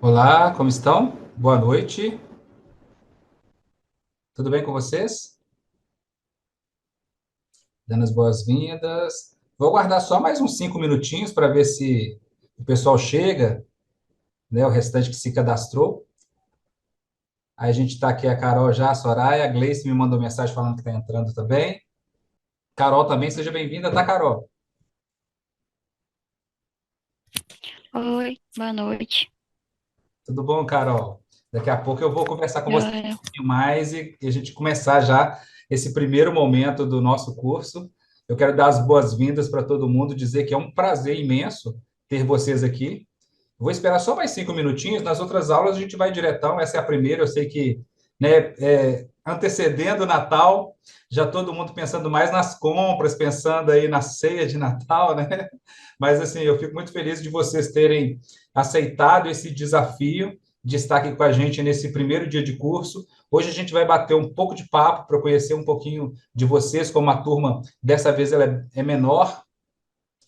Olá, como estão? Boa noite. Tudo bem com vocês? Dando as boas-vindas. Vou aguardar só mais uns 5 minutinhos para ver se o pessoal chega, né? O restante que se cadastrou. Aí a gente está aqui, a Carol já, a Soraya, a Gleice me mandou mensagem falando que está entrando também. Carol também, seja bem-vinda, tá, Carol? Oi, boa noite. Tudo bom, Carol? Daqui a pouco eu vou conversar com você Joia. um pouquinho mais e a gente começar já esse primeiro momento do nosso curso. Eu quero dar as boas-vindas para todo mundo, dizer que é um prazer imenso ter vocês aqui. Vou esperar só mais 5 minutinhos. Nas outras aulas a gente vai diretão. Essa é a primeira. Eu sei que, né, antecedendo o Natal, já todo mundo pensando mais nas compras, pensando aí na ceia de Natal, né? Mas assim, eu fico muito feliz de vocês terem aceitado esse desafio de estar aqui com a gente nesse primeiro dia de curso. Hoje a gente vai bater um pouco de papo para conhecer um pouquinho de vocês, como a turma dessa vez ela é menor,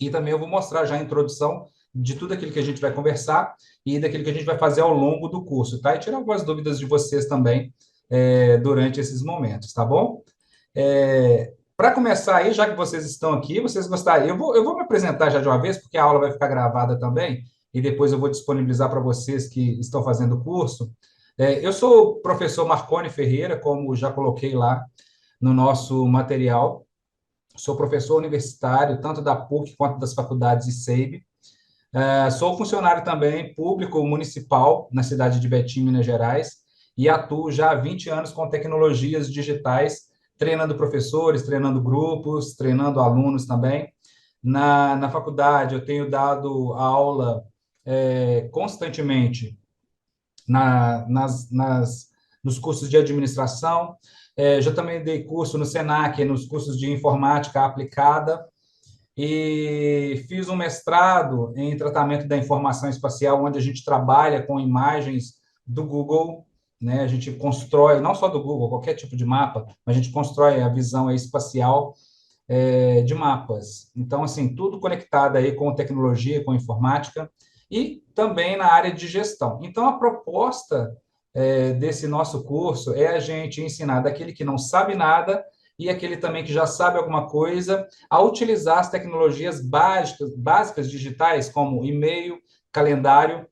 e também eu vou mostrar já a introdução de tudo aquilo que a gente vai conversar e daquilo que a gente vai fazer ao longo do curso, tá? E tirar algumas dúvidas de vocês também durante esses momentos, tá bom? Para começar aí, já que vocês estão aqui, vocês gostariam. Eu vou me apresentar já de uma vez, porque a aula vai ficar gravada também, e depois eu vou disponibilizar para vocês que estão fazendo o curso. Eu sou o professor Marcone Ferreira, como já coloquei lá no nosso material. Sou professor universitário, tanto da PUC quanto das faculdades ICEIB. Sou funcionário também público municipal na cidade de Betim, Minas Gerais, e atuo já há 20 anos com tecnologias digitais, treinando professores, treinando grupos, treinando alunos também. Na faculdade, eu tenho dado aula constantemente nos cursos de administração. Já também dei curso no SENAC, nos cursos de informática aplicada, e fiz um mestrado em tratamento da informação espacial, onde a gente trabalha com imagens do Google, né? A gente constrói, não só do Google, qualquer tipo de mapa, mas a gente constrói a visão espacial de mapas. Então, assim, tudo conectado aí com tecnologia, com informática e também na área de gestão. Então, a proposta desse nosso curso é a gente ensinar daquele que não sabe nada e aquele também que já sabe alguma coisa a utilizar as tecnologias básicas digitais, como e-mail, calendário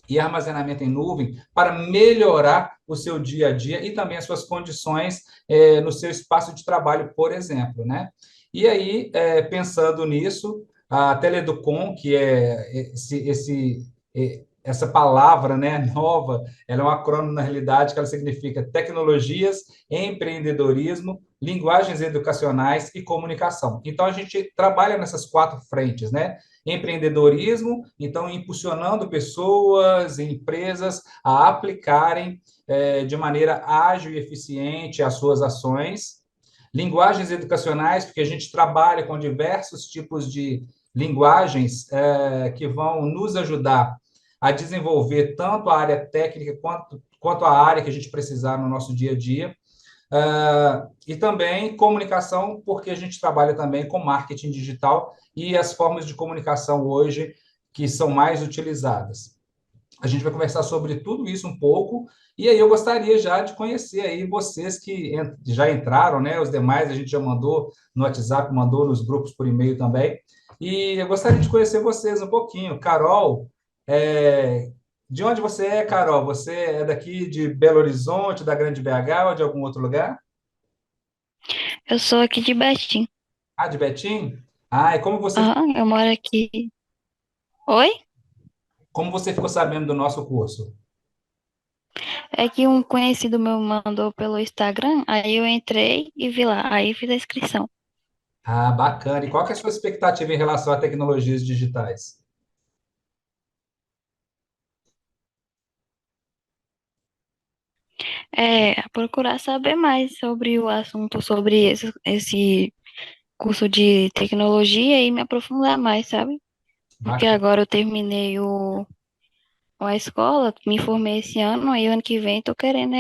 e armazenamento em nuvem, para melhorar o seu dia a dia e também as suas condições no seu espaço de trabalho, por exemplo, né? E aí, pensando nisso, a Teleducom, que é essa palavra, né, nova, ela é um acrônimo na realidade que ela significa tecnologias, empreendedorismo, linguagens educacionais e comunicação. Então a gente trabalha nessas quatro frentes, né? Empreendedorismo, então impulsionando pessoas e empresas a aplicarem de maneira ágil e eficiente as suas ações. Linguagens educacionais, porque a gente trabalha com diversos tipos de linguagens que vão nos ajudar a desenvolver tanto a área técnica quanto a área que a gente precisar no nosso dia a dia. E também comunicação, porque a gente trabalha também com marketing digital e as formas de comunicação hoje que são mais utilizadas. A gente vai conversar sobre tudo isso um pouco, e aí eu gostaria já de conhecer aí vocês que já entraram, né? Os demais a gente já mandou no WhatsApp, mandou nos grupos por e-mail também. E eu gostaria de conhecer vocês um pouquinho. Carol, é, de onde você é, Carol? Você é daqui de Belo Horizonte, da Grande BH ou de algum outro lugar? Eu sou aqui de Betim. Ah, de Betim? Ah, e Aham, eu moro aqui. Oi? como você ficou sabendo do nosso curso? É que um conhecido meu mandou pelo Instagram, aí eu entrei e vi lá, aí fiz a inscrição. Ah, bacana. E qual que é a sua expectativa em relação a tecnologias digitais? Procurar saber mais sobre o assunto, sobre esse curso de tecnologia e me aprofundar mais, sabe? Porque Bacana. agora eu terminei a escola, me formei esse ano, aí ano que vem tô querendo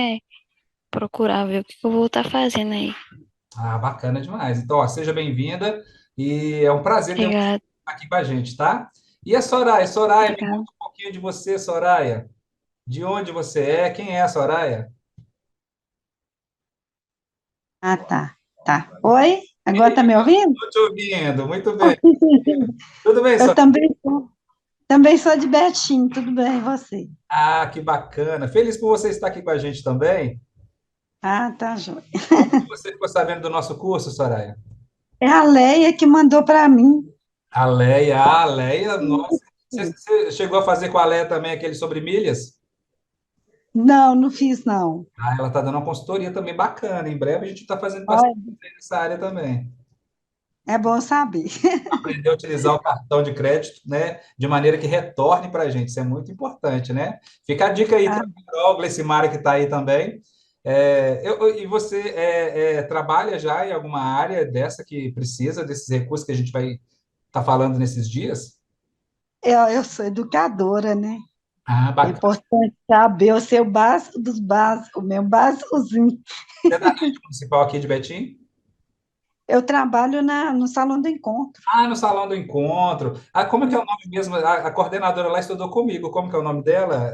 procurar ver o que que eu vou estar fazendo aí. Ah, bacana demais. Então, ó, seja bem-vinda e é um prazer ter você Obrigada, aqui com a gente, tá? E a Soraya? Soraya, me obrigada. conta um pouquinho de você, Soraya. De onde você é? Quem é a Soraya? Ah, tá. Tá. Oi? Agora tá me ouvindo? Estou te ouvindo, muito bem. Tudo bem, Eu Soraya? também sou de Betim, tudo bem, e você? Ah, que bacana. Feliz por você estar aqui com a gente também. Ah, tá, joia. Como que você ficou sabendo do nosso curso, Soraya? É a Leia que mandou para mim. A Leia, nossa. Você chegou a fazer com a Leia também aquele sobre milhas? Não, não fiz, não. Ah, ela está dando uma consultoria também bacana. Em breve a gente está fazendo bastante Olha, nessa área também. é bom saber. Aprender a utilizar o cartão de crédito, né, de maneira que retorne para a gente. Isso é muito importante, né? Fica a dica aí Ah, para a Carol, Glecimara, que está aí também. E você trabalha já em alguma área dessa que precisa desses recursos que a gente vai estar falando nesses dias? eu sou educadora, né? Ah, É bacana. importante saber o seu básico dos básicos, o meu básicozinho. Você é da rede municipal aqui de Betim? Eu trabalho no Salão do Encontro. Ah, no Salão do Encontro. Ah, como é que é o nome mesmo? A coordenadora lá estudou comigo. Como que é o nome dela?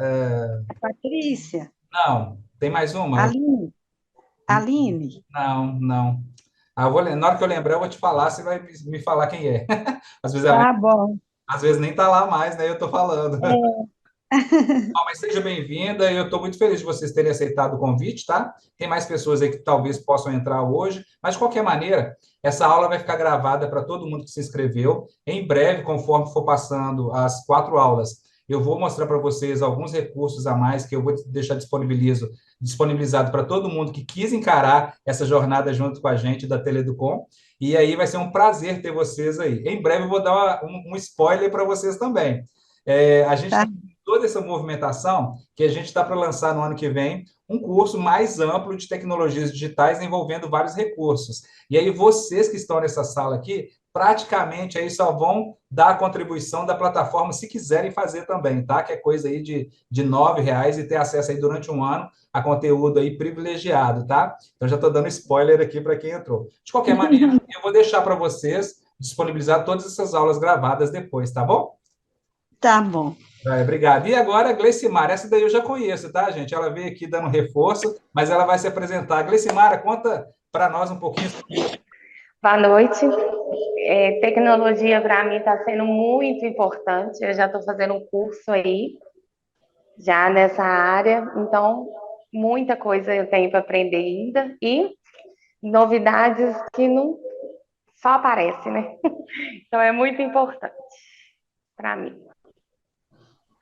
Patrícia, Não, tem mais uma? Aline, Aline. Não, não. Ah, na hora que eu lembrar, eu vou te falar, você vai me falar quem é. Às vezes, Tá bom. às vezes nem tá lá mais, né? Eu tô falando. É, Não, mas seja bem-vinda, e eu estou muito feliz de vocês terem aceitado o convite, tá? Tem mais pessoas aí que talvez possam entrar hoje, mas de qualquer maneira, essa aula vai ficar gravada para todo mundo que se inscreveu. Em breve, conforme for passando as 4 aulas, eu vou mostrar para vocês alguns recursos a mais que eu vou deixar disponibilizado para todo mundo que quis encarar essa jornada junto com a gente da Teleducom. E aí vai ser um prazer ter vocês aí. Em breve eu vou dar um spoiler para vocês também. A gente tá. está toda essa movimentação que a gente está para lançar no ano que vem um curso mais amplo de tecnologias digitais envolvendo vários recursos. E aí vocês que estão nessa sala aqui, praticamente aí só vão dar a contribuição da plataforma se quiserem fazer também, tá? Que é coisa aí de R$ 9 e ter acesso aí durante um ano a conteúdo aí privilegiado, tá? Então já estou dando spoiler aqui para quem entrou. De qualquer maneira, eu vou deixar para vocês disponibilizar todas essas aulas gravadas depois, tá bom? Tá bom. Obrigado. E agora, a Gleicimara, essa daí eu já conheço, tá, gente? Ela veio aqui dando reforço, mas ela vai se apresentar. Gleicimara, conta para nós um pouquinho sobre você. Boa noite. Tecnologia para mim está sendo muito importante. Eu já estou fazendo um curso aí, já nessa área, então muita coisa eu tenho para aprender ainda e novidades que não só aparecem, né? Então é muito importante para mim.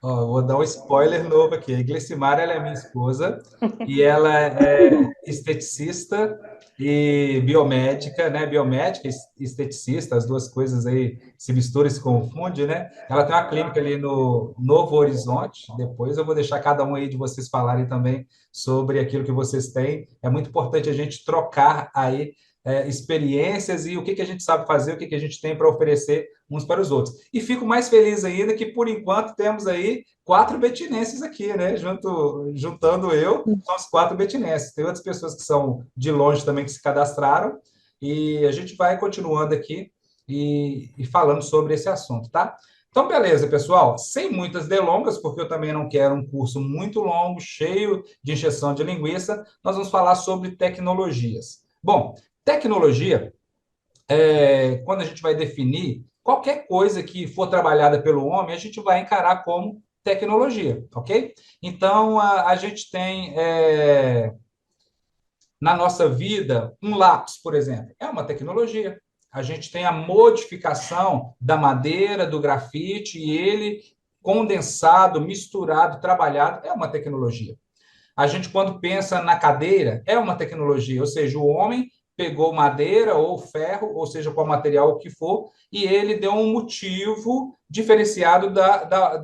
Ó, eu vou dar um spoiler novo aqui. A Gleicimara, ela é minha esposa e ela é esteticista e biomédica, né? Biomédica e esteticista, as duas coisas aí se misturam e se confundem, né? Ela tem uma clínica ali no Novo Horizonte. Depois eu vou deixar cada um aí de vocês falarem também sobre aquilo que vocês têm. É muito importante a gente trocar aí experiências e o que a gente sabe fazer, o que a gente tem para oferecer uns para os outros. E fico mais feliz ainda que, por enquanto, temos aí 4 betinenses aqui, né? Juntando eu, são os 4 betinenses. Tem outras pessoas que são de longe também que se cadastraram, e a gente vai continuando aqui e falando sobre esse assunto, tá? Então, beleza, pessoal. Sem muitas delongas, porque eu também não quero um curso muito longo, cheio de encheção de linguiça, nós vamos falar sobre tecnologias. Bom, tecnologia quando a gente vai definir qualquer coisa que for trabalhada pelo homem, a gente vai encarar como tecnologia, ok? Então, a gente tem na nossa vida um lápis, por exemplo, é uma tecnologia. A gente tem a modificação da madeira, do grafite, e ele condensado, misturado, trabalhado, é uma tecnologia. A gente, quando pensa na cadeira, é uma tecnologia, ou seja, o homem pegou madeira ou ferro, ou seja, qual material que for, e ele deu um motivo diferenciado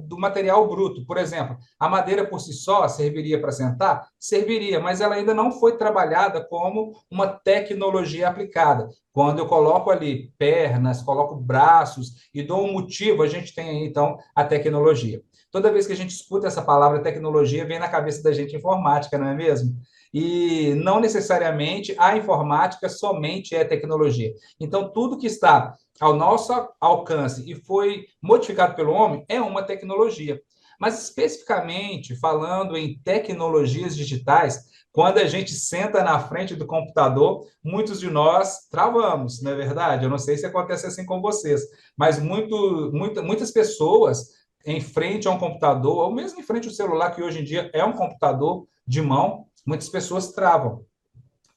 do material bruto. Por exemplo, a madeira por si só serviria para sentar? Serviria, mas ela ainda não foi trabalhada como uma tecnologia aplicada. Quando eu coloco ali pernas, coloco braços e dou um motivo, a gente tem aí, então, a tecnologia. Toda vez que a gente escuta essa palavra tecnologia, vem na cabeça da gente informática, não é mesmo? E não necessariamente a informática somente é tecnologia. Então, tudo que está ao nosso alcance e foi modificado pelo homem é uma tecnologia. Mas especificamente falando em tecnologias digitais, quando a gente senta na frente do computador, muitos de nós travamos, não é verdade? Eu não sei se acontece assim com vocês, mas muitas pessoas em frente a um computador, ou mesmo em frente ao celular, que hoje em dia é um computador de mão, muitas pessoas travam.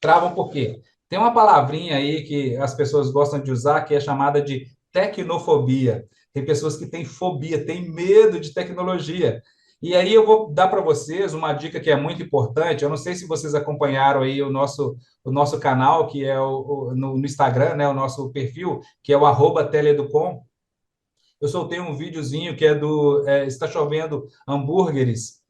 Travam por quê? Tem uma palavrinha aí que as pessoas gostam de usar, que é chamada de tecnofobia. Tem pessoas que têm fobia, têm medo de tecnologia. E aí eu vou dar para vocês uma dica que é muito importante. Eu não sei se vocês acompanharam aí o nosso canal, que é no Instagram, né, o nosso perfil, que é o @teleeducom. Eu soltei um videozinho que é Está Chovendo Hambúrgueres.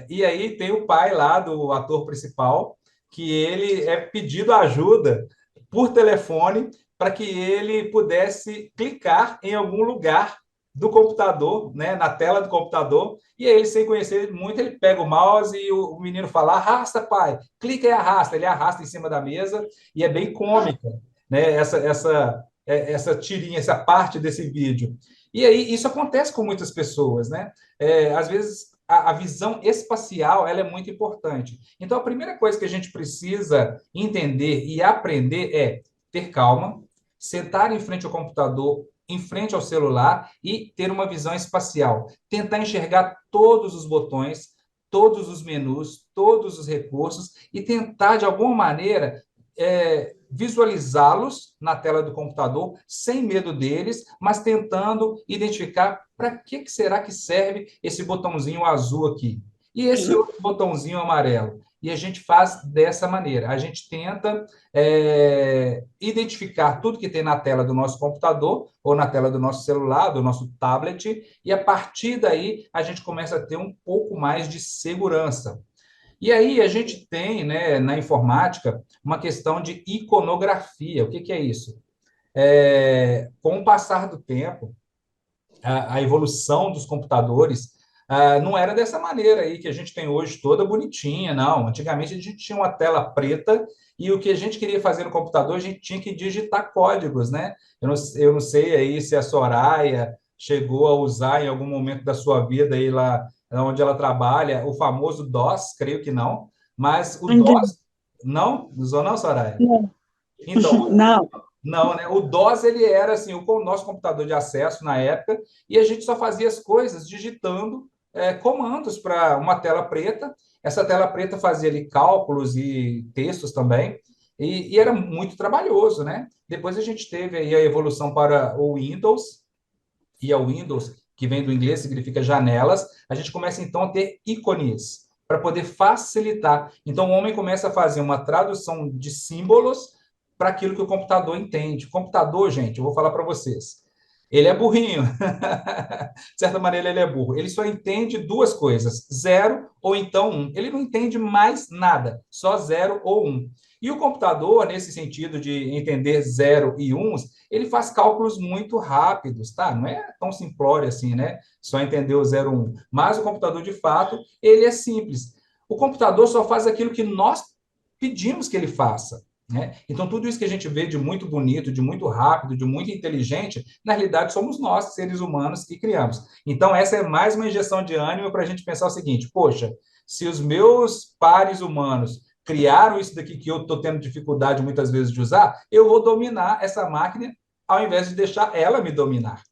E aí tem o pai lá do ator principal, que ele é pedido ajuda por telefone para que ele pudesse clicar em algum lugar do computador, né, na tela do computador, e aí ele, sem conhecer muito, ele pega o mouse e o menino fala, arrasta, pai, clica e arrasta. Ele arrasta em cima da mesa, e é bem cômica, né, essa tirinha, essa parte desse vídeo. E aí isso acontece com muitas pessoas, né? Às vezes a visão espacial ela é muito importante. Então a primeira coisa que a gente precisa entender e aprender é ter calma, sentar em frente ao computador, em frente ao celular e ter uma visão espacial. Tentar enxergar todos os botões, todos os menus, todos os recursos e tentar, de alguma maneira, visualizá-los na tela do computador, sem medo deles, mas tentando identificar para que será que serve esse botãozinho azul aqui. E esse outro botãozinho amarelo. E a gente faz dessa maneira. A gente tenta identificar tudo que tem na tela do nosso computador, ou na tela do nosso celular, do nosso tablet, e a partir daí a gente começa a ter um pouco mais de segurança. E aí a gente tem, né, na informática, uma questão de iconografia. O que é isso? Com o passar do tempo, a evolução dos computadores não era dessa maneira aí que a gente tem hoje, toda bonitinha, não. Antigamente a gente tinha uma tela preta e o que a gente queria fazer no computador, a gente tinha que digitar códigos, né? Eu não sei aí se a Soraya chegou a usar em algum momento da sua vida aí lá onde ela trabalha, o famoso DOS, creio que não, mas o DOS, não? Usou não, Soraya? Não. Então, Não. não, né? O DOS, ele era assim, o nosso computador de acesso na época, e a gente só fazia as coisas digitando comandos para uma tela preta. Essa tela preta fazia ali cálculos e textos também, e era muito trabalhoso, né? Depois a gente teve aí a evolução para o Windows, e o Windows, que vem do inglês, significa janelas, a gente começa então a ter ícones para poder facilitar. Então o homem começa a fazer uma tradução de símbolos para aquilo que o computador entende. O computador, gente, eu vou falar para vocês, ele é burrinho. De certa maneira, ele é burro. Ele só entende duas coisas, 0 ou então 1. Ele não entende mais nada, só 0 ou 1. E o computador, nesse sentido de entender 0 e 1, ele faz cálculos muito rápidos, tá? Não é tão simplório assim, né? Só entender o 0 ou 1. Mas o computador, de fato, ele é simples. O computador só faz aquilo que nós pedimos que ele faça. Né? Então, tudo isso que a gente vê de muito bonito, de muito rápido, de muito inteligente, na realidade somos nós, seres humanos, que criamos. Então, essa é mais uma injeção de ânimo para a gente pensar o seguinte, poxa, se os meus pares humanos criaram isso daqui que eu estou tendo dificuldade muitas vezes de usar, eu vou dominar essa máquina ao invés de deixar ela me dominar.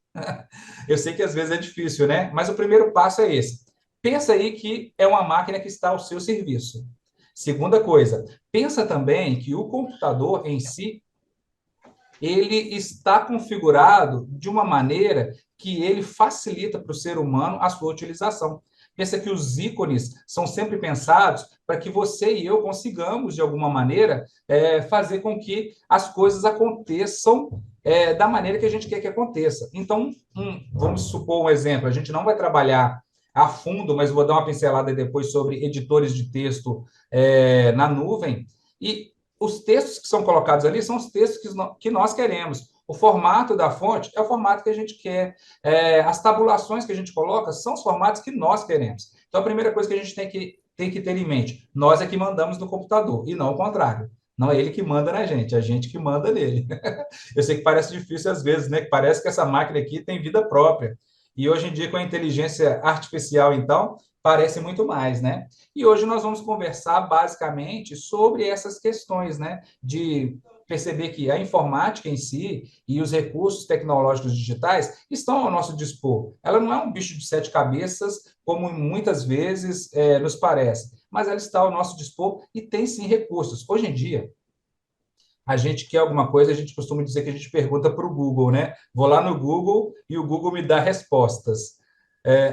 Eu sei que às vezes é difícil, né? Mas o primeiro passo é esse. Pensa aí que é uma máquina que está ao seu serviço. Segunda coisa, pensa também que o computador em si, ele está configurado de uma maneira que ele facilita para o ser humano a sua utilização. Pensa que os ícones são sempre pensados para que você e eu consigamos, de alguma maneira, fazer com que as coisas aconteçam da maneira que a gente quer que aconteça. Então, vamos supor um exemplo, a gente não vai trabalhar a fundo, mas vou dar uma pincelada depois sobre editores de texto na nuvem, e os textos que são colocados ali são os textos que nós queremos. O formato da fonte é o formato que a gente quer. As tabulações que a gente coloca são os formatos que nós queremos. Então, a primeira coisa que a gente tem que ter em mente, nós é que mandamos no computador, e não o contrário. Não é ele que manda na gente, é a gente que manda nele. Eu sei que parece difícil às vezes, né? Que parece que essa máquina aqui tem vida própria. E hoje em dia, com a inteligência artificial, então, parece muito mais, né? E hoje nós vamos conversar basicamente sobre essas questões, né? De perceber que a informática em si e os recursos tecnológicos digitais estão ao nosso dispor. Ela não é um bicho de sete cabeças, como muitas vezes nos parece, mas ela está ao nosso dispor e tem sim recursos. Hoje em dia, a gente quer alguma coisa, a gente costuma dizer que a gente pergunta para o Google, né? Vou lá no Google e o Google me dá respostas.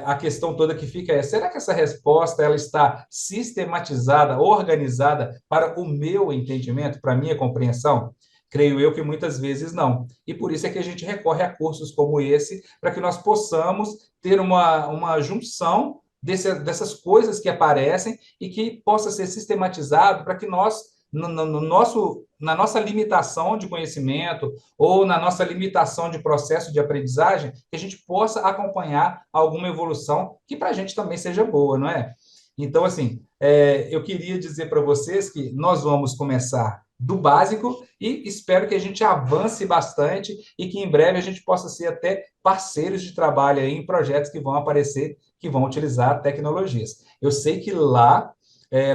A questão toda que fica é, será que essa resposta ela está sistematizada, organizada para o meu entendimento, para a minha compreensão? Creio eu que muitas vezes não. E por isso é que a gente recorre a cursos como esse, para que nós possamos ter uma junção dessas coisas que aparecem e que possa ser sistematizado para que nós na nossa limitação de conhecimento ou na nossa limitação de processo de aprendizagem, que a gente possa acompanhar alguma evolução que para a gente também seja boa, não é? Então, assim, eu queria dizer para vocês que nós vamos começar do básico e espero que a gente avance bastante e que em breve a gente possa ser até parceiros de trabalho aí em projetos que vão aparecer, que vão utilizar tecnologias. Eu sei que lá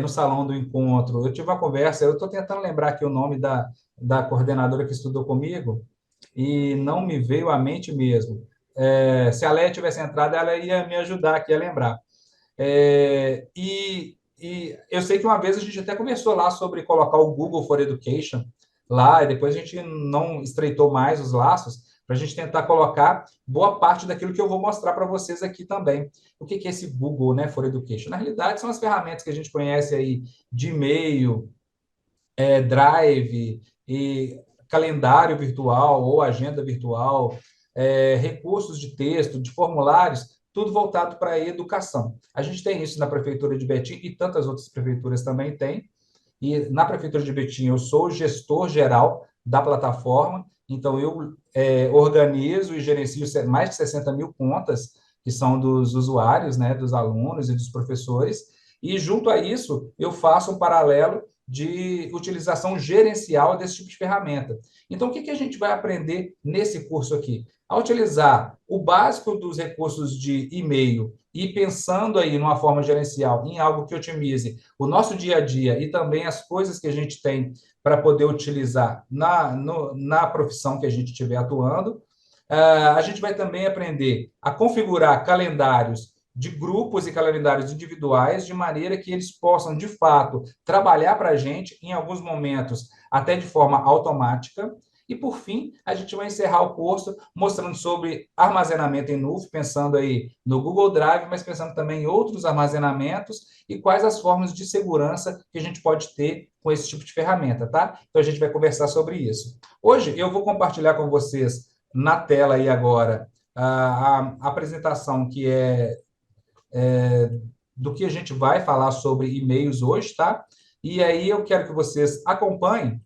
no Salão do Encontro. Eu tive uma conversa, eu estou tentando lembrar aqui o nome da coordenadora que estudou comigo, e não me veio à mente mesmo. Se a Léia tivesse entrado, ela ia me ajudar aqui a lembrar. E eu sei que uma vez a gente até conversou lá sobre colocar o Google for Education lá, e depois a gente não estreitou mais os laços, para a gente tentar colocar boa parte daquilo que eu vou mostrar para vocês aqui também. O que é esse Google, né, for Education? Na realidade, são as ferramentas que a gente conhece aí de e-mail, Drive, e calendário virtual ou agenda virtual, recursos de texto, de formulários, tudo voltado para a educação. A gente tem isso na Prefeitura de Betim e tantas outras prefeituras também têm. E na Prefeitura de Betim eu sou o gestor geral da plataforma, então eu organizo e gerencio mais de 60 mil contas, que são dos usuários, né, dos alunos e dos professores, e junto a isso eu faço um paralelo de utilização gerencial desse tipo de ferramenta. Então, o que a gente vai aprender nesse curso aqui? A utilizar o básico dos recursos de e-mail e pensando aí numa forma gerencial, em algo que otimize o nosso dia a dia e também as coisas que a gente tem para poder utilizar na profissão que a gente estiver atuando. A gente vai também aprender a configurar calendários de grupos e calendários individuais, de maneira que eles possam, de fato, trabalhar para a gente, em alguns momentos, até de forma automática. E, por fim, a gente vai encerrar o curso mostrando sobre armazenamento em nuvem, pensando aí no Google Drive, mas pensando também em outros armazenamentos e quais as formas de segurança que a gente pode ter com esse tipo de ferramenta, tá? Então, a gente vai conversar sobre isso. Hoje, eu vou compartilhar com vocês na tela aí agora a apresentação que do que a gente vai falar sobre e-mails hoje, tá? E aí eu quero que vocês acompanhem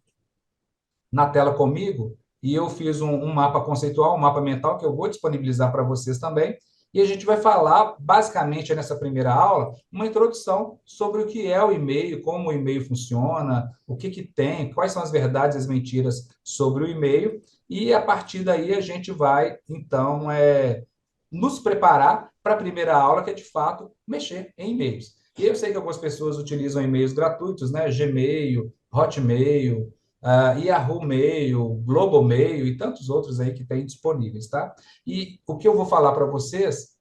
na tela comigo, e eu fiz um mapa conceitual, um mapa mental, que eu vou disponibilizar para vocês também, e a gente vai falar, basicamente, nessa primeira aula, uma introdução sobre o que é o e-mail, como o e-mail funciona, o que tem, quais são as verdades e as mentiras sobre o e-mail, e a partir daí a gente vai, então, nos preparar para a primeira aula, que é, de fato, mexer em e-mails. E eu sei que algumas pessoas utilizam e-mails gratuitos, né? Gmail, Hotmail, Yahoo Mail, Globo Mail e tantos outros aí que tem disponíveis, tá? E o que eu vou falar para vocês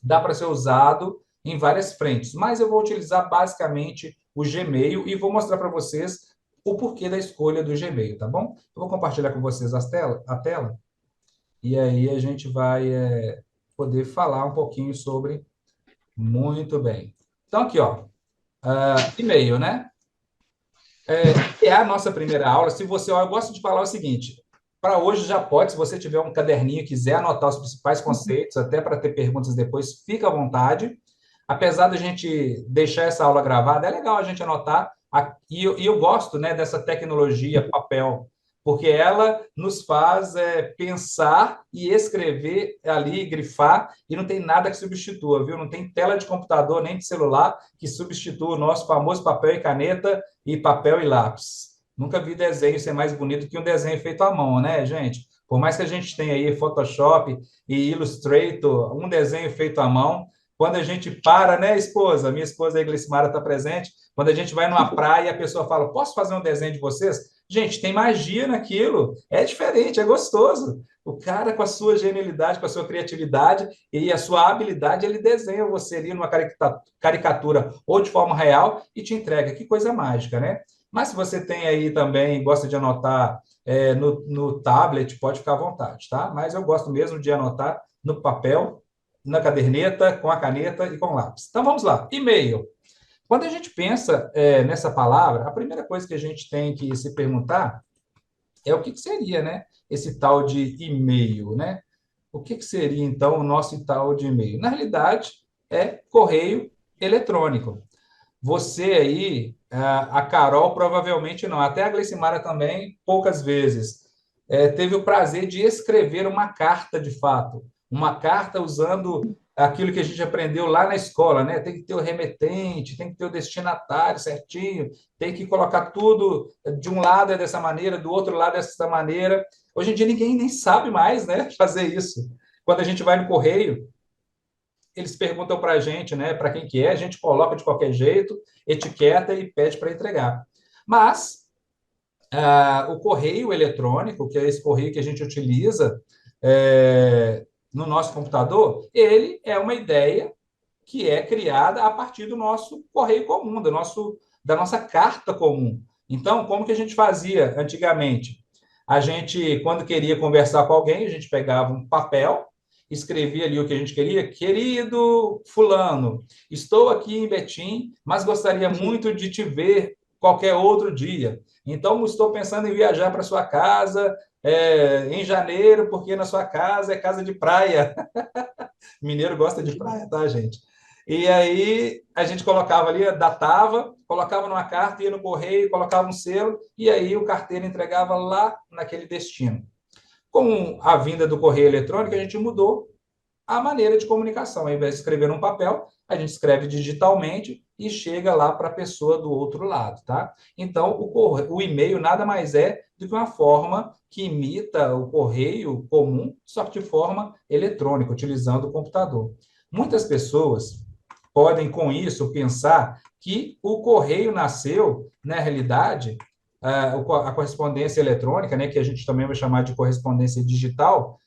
dá para ser usado em várias frentes, mas eu vou utilizar basicamente o Gmail e vou mostrar para vocês o porquê da escolha do Gmail, tá bom? Eu vou compartilhar com vocês a tela e aí a gente vai poder falar um pouquinho sobre. Muito bem. Então, aqui, ó, e-mail, né? É a nossa primeira aula. Se você, eu gosto de falar o seguinte: para hoje já pode, se você tiver um caderninho e quiser anotar os principais conceitos, até para ter perguntas depois, fica à vontade. Apesar da gente deixar essa aula gravada, é legal a gente anotar. E eu gosto, né, dessa tecnologia papel, porque ela nos faz pensar e escrever ali, grifar, e não tem nada que substitua, viu? Não tem tela de computador nem de celular que substitua o nosso famoso papel e caneta e papel e lápis. Nunca vi desenho ser mais bonito que um desenho feito à mão, né, gente? Por mais que a gente tenha aí Photoshop e Illustrator, um desenho feito à mão, quando a gente para, né, esposa? Minha esposa, a Glicimara, está presente. Quando a gente vai numa praia e a pessoa fala, posso fazer um desenho de vocês? Gente, tem magia naquilo. É diferente, é gostoso. O cara, com a sua genialidade, com a sua criatividade e a sua habilidade, ele desenha você ali numa caricatura ou de forma real e te entrega. Que coisa mágica, né? Mas se você tem aí também, gosta de anotar no tablet, pode ficar à vontade, tá? Mas eu gosto mesmo de anotar no papel, na caderneta, com a caneta e com o lápis. Então vamos lá. E-mail. Quando a gente pensa nessa palavra, a primeira coisa que a gente tem que se perguntar é o que seria, né? Esse tal de e-mail, né? O que seria, então, o nosso tal de e-mail? Na realidade, é correio eletrônico. Você aí, a Carol provavelmente não, até a Glecimara também, poucas vezes, teve o prazer de escrever uma carta de fato, uma carta usando aquilo que a gente aprendeu lá na escola, né? Tem que ter o remetente, tem que ter o destinatário certinho, tem que colocar tudo de um lado é dessa maneira, do outro lado é dessa maneira. Hoje em dia ninguém nem sabe mais, né, fazer isso. Quando a gente vai no correio, eles perguntam para a gente, né, para quem que é, a gente coloca de qualquer jeito, etiqueta e pede para entregar. Mas o correio eletrônico, que é esse correio que a gente utiliza no nosso computador, ele é uma ideia que é criada a partir do nosso correio comum, da nossa carta comum. Então, como que a gente fazia antigamente? A gente, quando queria conversar com alguém, a gente pegava um papel, escrevia ali o que a gente queria. Querido fulano, estou aqui em Betim, mas gostaria muito de te ver qualquer outro dia. Então, estou pensando em viajar para sua casa em janeiro, porque na sua casa é casa de praia. Mineiro gosta de praia, tá, gente? E aí a gente colocava ali, datava, colocava numa carta, ia no correio, colocava um selo, e aí o carteiro entregava lá naquele destino. Com a vinda do correio eletrônico, a gente mudou a maneira de comunicação. Ao invés de escrever num papel, a gente escreve digitalmente e chega lá para a pessoa do outro lado, tá? Então, o e-mail nada mais é do que uma forma que imita o correio comum, só que de forma eletrônica, utilizando o computador. Muitas pessoas podem, com isso, pensar que o correio nasceu, na realidade, a correspondência eletrônica, né, que a gente também vai chamar de correspondência digital,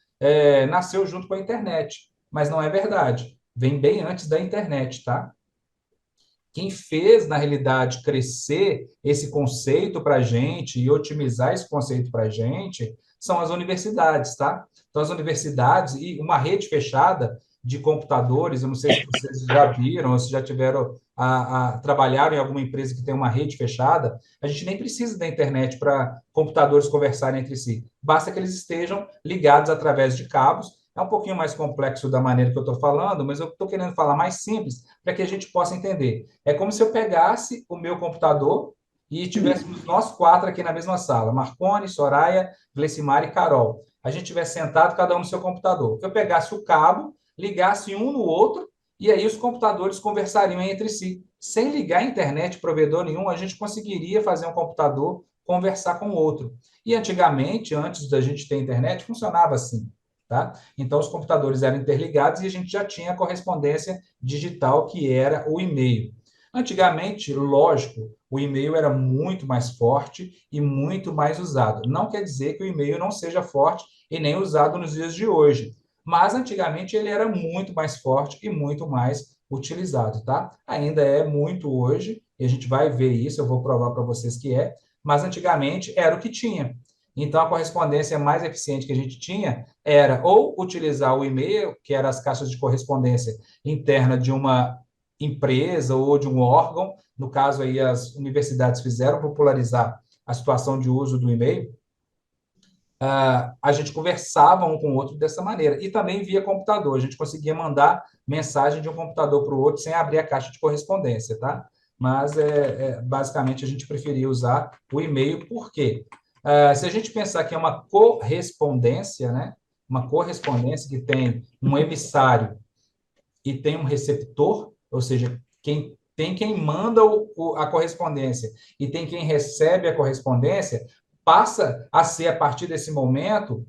nasceu junto com a internet. Mas não é verdade. Vem bem antes da internet, tá? Quem fez, na realidade, crescer esse conceito para a gente e otimizar esse conceito para a gente são as universidades, tá? Então, as universidades e uma rede fechada de computadores, eu não sei se vocês já viram ou se já tiveram trabalharam em alguma empresa que tem uma rede fechada, a gente nem precisa da internet para computadores conversarem entre si. Basta que eles estejam ligados através de cabos. É um pouquinho mais complexo da maneira que eu estou falando, mas eu estou querendo falar mais simples para que a gente possa entender. É como se eu pegasse o meu computador e tivéssemos nós quatro aqui na mesma sala, Marcone, Soraya, Glecimara e Carol. A gente tivesse sentado, cada um no seu computador. Eu pegasse o cabo, ligasse um no outro, e aí os computadores conversariam entre si. Sem ligar a internet, provedor nenhum, a gente conseguiria fazer um computador conversar com o outro. E antigamente, antes da gente ter internet, funcionava assim. Tá? Então, os computadores eram interligados e a gente já tinha a correspondência digital, que era o e-mail. Antigamente, lógico, o e-mail era muito mais forte e muito mais usado. Não quer dizer que o e-mail não seja forte e nem usado nos dias de hoje, mas antigamente ele era muito mais forte e muito mais utilizado, tá? Ainda é muito hoje, e a gente vai ver isso, eu vou provar para vocês que mas antigamente era o que tinha. Então, a correspondência mais eficiente que a gente tinha era ou utilizar o e-mail, que eram as caixas de correspondência interna de uma empresa ou de um órgão. No caso, aí, as universidades fizeram popularizar a situação de uso do e-mail. A gente conversava um com o outro dessa maneira. E também via computador. A gente conseguia mandar mensagem de um computador para o outro sem abrir a caixa de correspondência, tá? Mas, basicamente, a gente preferia usar o e-mail. Por quê? Se a gente pensar que é uma correspondência, né? Uma correspondência que tem um emissário e tem um receptor, ou seja, quem tem quem manda a correspondência e tem quem recebe a correspondência, passa a ser, a partir desse momento,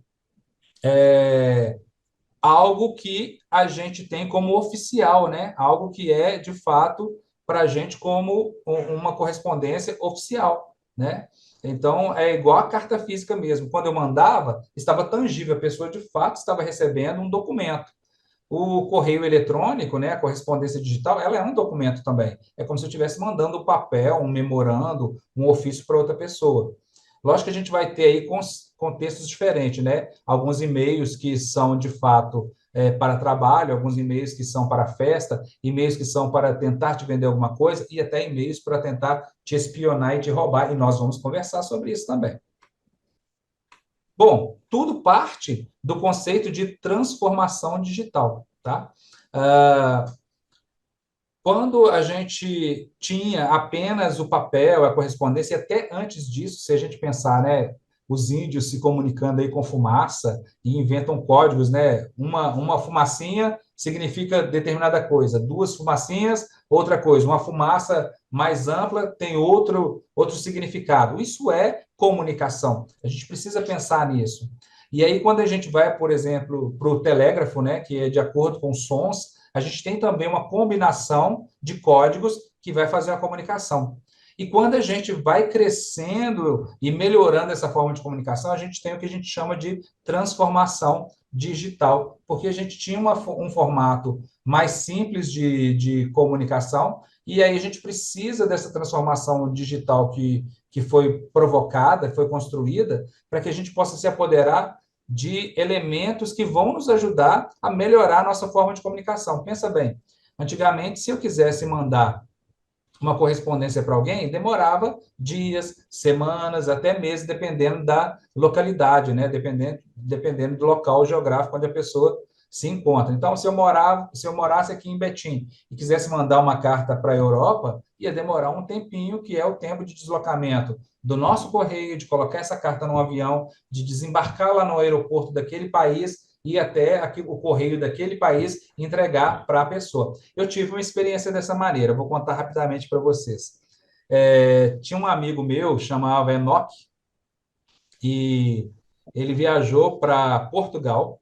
algo que a gente tem como oficial, né? Algo que é, de fato, para a gente como uma correspondência oficial, né? Então, é igual a carta física mesmo. Quando eu mandava, estava tangível, a pessoa, de fato, estava recebendo um documento. O correio eletrônico, né, a correspondência digital, ela é um documento também. É como se eu estivesse mandando um papel, um memorando, um ofício para outra pessoa. Lógico que a gente vai ter aí contextos diferentes, né? Alguns e-mails que são, de fato, para trabalho, alguns e-mails que são para festa, e-mails que são para tentar te vender alguma coisa, e até e-mails para tentar te espionar e te roubar. E nós vamos conversar sobre isso também. Bom, tudo parte do conceito de transformação digital, tá? Quando a gente tinha apenas o papel, a correspondência, e até antes disso, se a gente pensar, né, os índios se comunicando aí com fumaça e inventam códigos, né? Uma fumacinha significa determinada coisa, duas fumacinhas, outra coisa. Uma fumaça mais ampla tem outro significado. Isso é comunicação. A gente precisa pensar nisso. E aí, quando a gente vai, por exemplo, para o telégrafo, né, que é de acordo com sons, a gente tem também uma combinação de códigos que vai fazer a comunicação. E quando a gente vai crescendo e melhorando essa forma de comunicação, a gente tem o que a gente chama de transformação digital, porque a gente tinha um formato mais simples de comunicação, e aí a gente precisa dessa transformação digital que foi provocada, foi construída, para que a gente possa se apoderar de elementos que vão nos ajudar a melhorar a nossa forma de comunicação. Pensa bem, antigamente, se eu quisesse mandar uma correspondência para alguém, demorava dias, semanas, até meses, dependendo da localidade, né? Dependendo do local geográfico onde a pessoa se encontra. Então, se eu morasse aqui em Betim e quisesse mandar uma carta para a Europa, ia demorar um tempinho, que é o tempo de deslocamento do nosso correio, de colocar essa carta no avião, de desembarcar lá no aeroporto daquele país e até aqui, o correio daquele país entregar para a pessoa. Eu tive uma experiência dessa maneira, vou contar rapidamente para vocês. Tinha um amigo meu, chamava Enoque, e ele viajou para Portugal,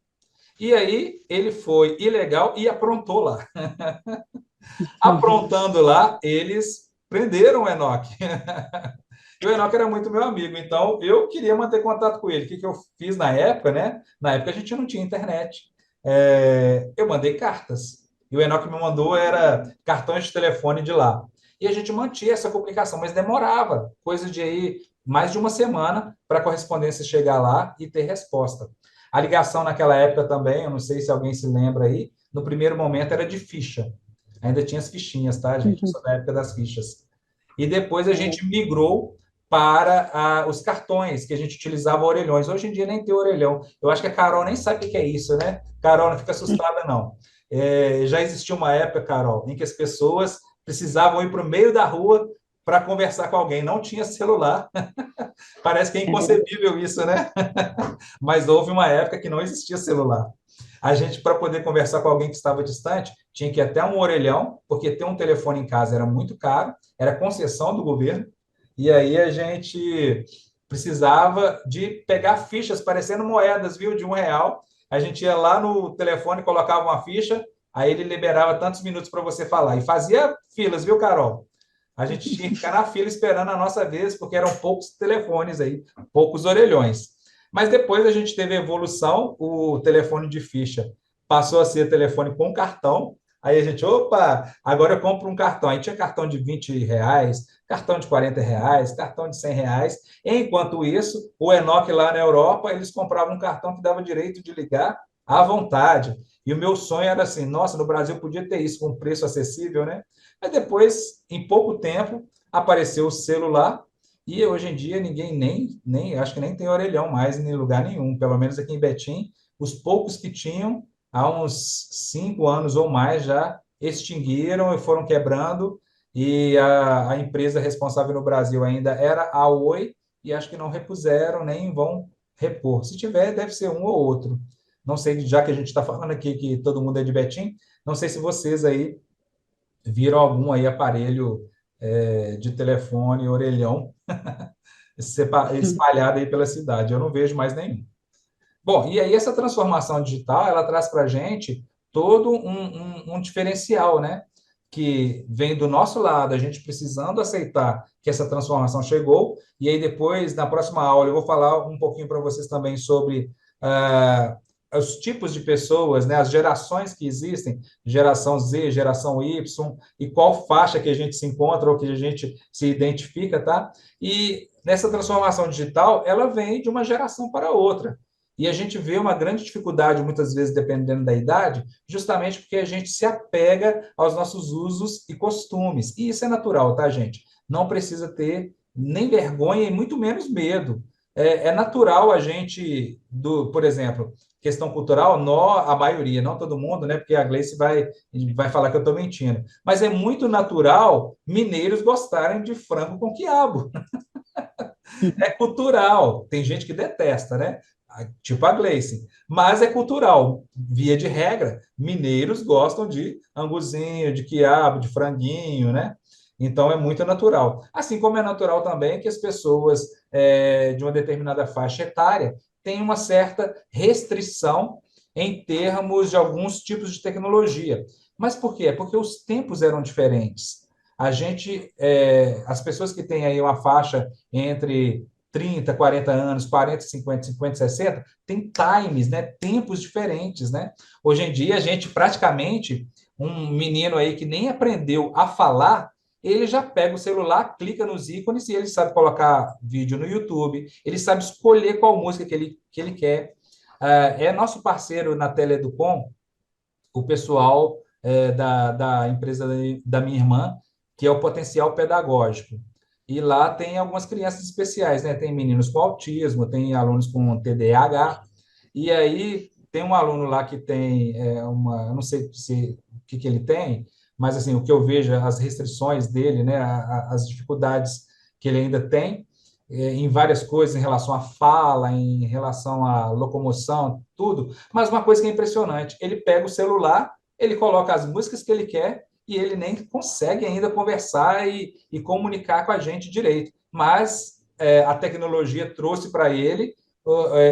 e aí ele foi ilegal e aprontou lá. Aprontando lá, eles prenderam o Enoque. E o Enoque era muito meu amigo, então eu queria manter contato com ele. O que eu fiz na época, né? Na época a gente não tinha internet. Eu mandei cartas. E o Enoque me mandou era cartões de telefone de lá. E a gente mantinha essa comunicação, mas demorava, coisa de aí mais de uma semana para a correspondência chegar lá e ter resposta. A ligação naquela época também, eu não sei se alguém se lembra aí, no primeiro momento era de ficha. Ainda tinha as fichinhas, tá, gente? Eu sou da época das fichas. E depois a gente migrou para os cartões, que a gente utilizava orelhões. Hoje em dia nem tem orelhão. Eu acho que a Carol nem sabe o que é isso, né? Carol, não fica assustada, não. Já existia uma época, Carol, em que as pessoas precisavam ir para o meio da rua para conversar com alguém. Não tinha celular. Parece que é inconcebível isso, né? Mas houve uma época que não existia celular. A gente, para poder conversar com alguém que estava distante, tinha que ir até um orelhão, porque ter um telefone em casa era muito caro, era concessão do governo, e aí a gente precisava de pegar fichas parecendo moedas, viu, de R$ 1. A gente ia lá no telefone, colocava uma ficha, aí ele liberava tantos minutos para você falar. E fazia filas, viu, Carol? A gente tinha que ficar na fila esperando a nossa vez, porque eram poucos telefones aí, poucos orelhões. Mas depois a gente teve a evolução, o telefone de ficha passou a ser telefone com cartão. Aí a gente, opa, agora eu compro um cartão. Aí tinha cartão de R$ 20, cartão de R$ 40, cartão de R$ 100. Enquanto isso, o Enoque lá na Europa, eles compravam um cartão que dava direito de ligar à vontade. E o meu sonho era assim, nossa, no Brasil podia ter isso com preço acessível, né? Mas depois, em pouco tempo, apareceu o celular e hoje em dia ninguém nem acho que nem tem orelhão mais em lugar nenhum, pelo menos aqui em Betim, os poucos que tinham, há uns 5 anos ou mais já extinguiram e foram quebrando, e a empresa responsável no Brasil ainda era a Oi, e acho que não repuseram, nem vão repor. Se tiver, deve ser um ou outro. Não sei, já que a gente está falando aqui que todo mundo é de Betim, não sei se vocês aí viram algum aí aparelho de telefone orelhão espalhado aí pela cidade. Eu não vejo mais nenhum. Bom, e aí essa transformação digital, ela traz para a gente todo um diferencial, né? Que vem do nosso lado, a gente precisando aceitar que essa transformação chegou, e aí depois, na próxima aula, eu vou falar um pouquinho para vocês também sobre os tipos de pessoas, né? As gerações que existem, geração Z, geração Y, e qual faixa que a gente se encontra ou que a gente se identifica, tá? E nessa transformação digital, ela vem de uma geração para outra. E a gente vê uma grande dificuldade, muitas vezes, dependendo da idade, justamente porque a gente se apega aos nossos usos e costumes. E isso é natural, tá, gente? Não precisa ter nem vergonha e muito menos medo. É natural a gente, por exemplo, questão cultural, a maioria, não todo mundo, né? Porque a Gleice vai falar que eu estou mentindo. Mas é muito natural mineiros gostarem de frango com quiabo. É cultural. Tem gente que detesta, né? Tipo a Gleice. Mas é cultural. Via de regra, mineiros gostam de anguzinho, de quiabo, de franguinho, né? Então é muito natural. Assim como é natural também que as pessoas de uma determinada faixa etária têm uma certa restrição em termos de alguns tipos de tecnologia. Mas por quê? Porque os tempos eram diferentes. As pessoas que têm aí uma faixa entre 30, 40 anos, 40, 50, 50, 60, tem times, né? Tempos diferentes, né? Hoje em dia, a gente praticamente, um menino aí que nem aprendeu a falar, ele já pega o celular, clica nos ícones e ele sabe colocar vídeo no YouTube, ele sabe escolher qual música que ele quer. É nosso parceiro na Teleducom, o pessoal da empresa da minha irmã, que é o Potencial Pedagógico. E lá tem algumas crianças especiais, né? Tem meninos com autismo, tem alunos com TDAH, e aí tem um aluno lá que tem eu não sei o que ele tem, mas assim, o que eu vejo, as restrições dele, né? As dificuldades que ele ainda tem, em várias coisas, em relação à fala, em relação à locomoção, tudo. Mas uma coisa que é impressionante, ele pega o celular, ele coloca as músicas que ele quer e ele nem consegue ainda conversar e comunicar com a gente direito. Mas a tecnologia trouxe para ele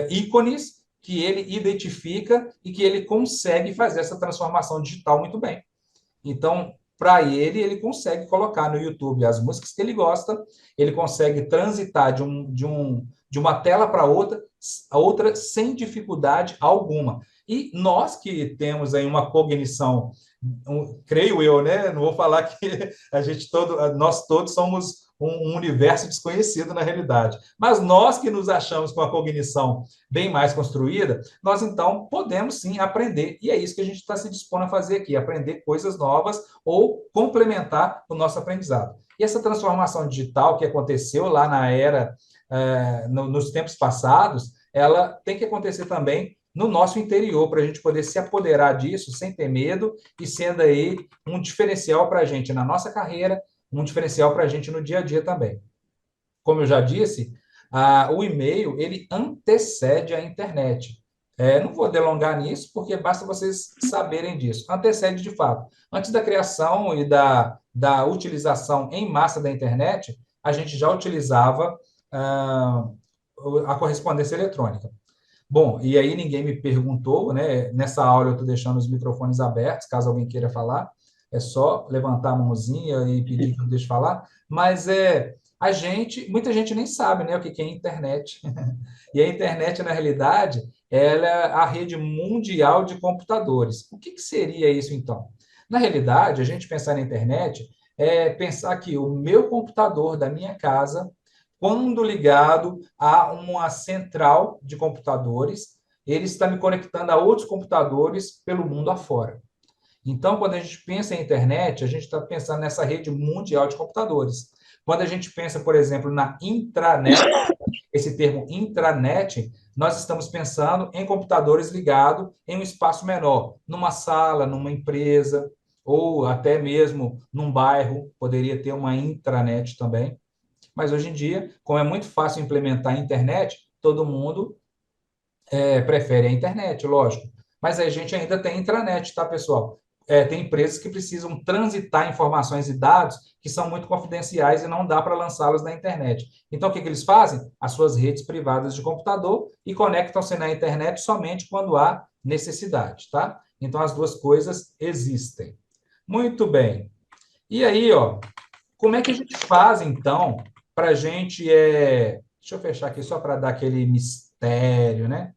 ícones que ele identifica e que ele consegue fazer essa transformação digital muito bem. Então, para ele consegue colocar no YouTube as músicas que ele gosta, ele consegue transitar de uma tela para outra sem dificuldade alguma. E nós que temos aí uma cognição, creio eu, né? Não vou falar que nós todos somos um universo desconhecido na realidade. Mas nós que nos achamos com a cognição bem mais construída, nós então podemos sim aprender. E é isso que a gente está se dispondo a fazer aqui, aprender coisas novas ou complementar o nosso aprendizado. E essa transformação digital que aconteceu lá na era, nos tempos passados, ela tem que acontecer também no nosso interior, para a gente poder se apoderar disso sem ter medo e sendo aí um diferencial para a gente na nossa carreira, um diferencial para a gente no dia a dia também. Como eu já disse, o e-mail, ele antecede a internet. Não vou delongar nisso, porque basta vocês saberem disso. Antecede de fato. Antes da criação e da utilização em massa da internet, a gente já utilizava a correspondência eletrônica. Bom, e aí ninguém me perguntou, né? Nessa aula eu estou deixando os microfones abertos, caso alguém queira falar, é só levantar a mãozinha e pedir que eu deixe falar, mas muita gente nem sabe, né, o que é internet. E a internet, na realidade, ela é a rede mundial de computadores. O que seria isso, então? Na realidade, a gente pensar na internet é pensar que o meu computador da minha casa, quando ligado a uma central de computadores, ele está me conectando a outros computadores pelo mundo afora. Então, quando a gente pensa em internet, a gente está pensando nessa rede mundial de computadores. Quando a gente pensa, por exemplo, na intranet, esse termo intranet, nós estamos pensando em computadores ligados em um espaço menor, numa sala, numa empresa, ou até mesmo num bairro, poderia ter uma intranet também. Mas hoje em dia, como é muito fácil implementar a internet, todo mundo prefere a internet, lógico. Mas a gente ainda tem intranet, tá, pessoal? tem empresas que precisam transitar informações e dados que são muito confidenciais e não dá para lançá-los na internet. Então, o que eles fazem? As suas redes privadas de computador e conectam-se na internet somente quando há necessidade, tá? Então, as duas coisas existem. Muito bem. E aí, ó, como é que a gente faz, então, para a gente... Deixa eu fechar aqui só para dar aquele mistério, né?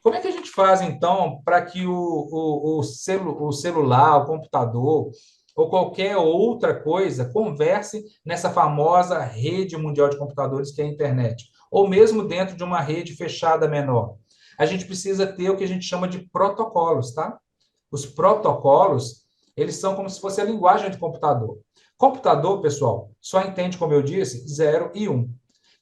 Como é que a gente faz, então, para que o celular, o computador ou qualquer outra coisa converse nessa famosa rede mundial de computadores que é a internet? Ou mesmo dentro de uma rede fechada menor? A gente precisa ter o que a gente chama de protocolos, tá? Os protocolos, eles são como se fosse a linguagem de computador. Computador, pessoal, só entende, como eu disse, 0 e 1.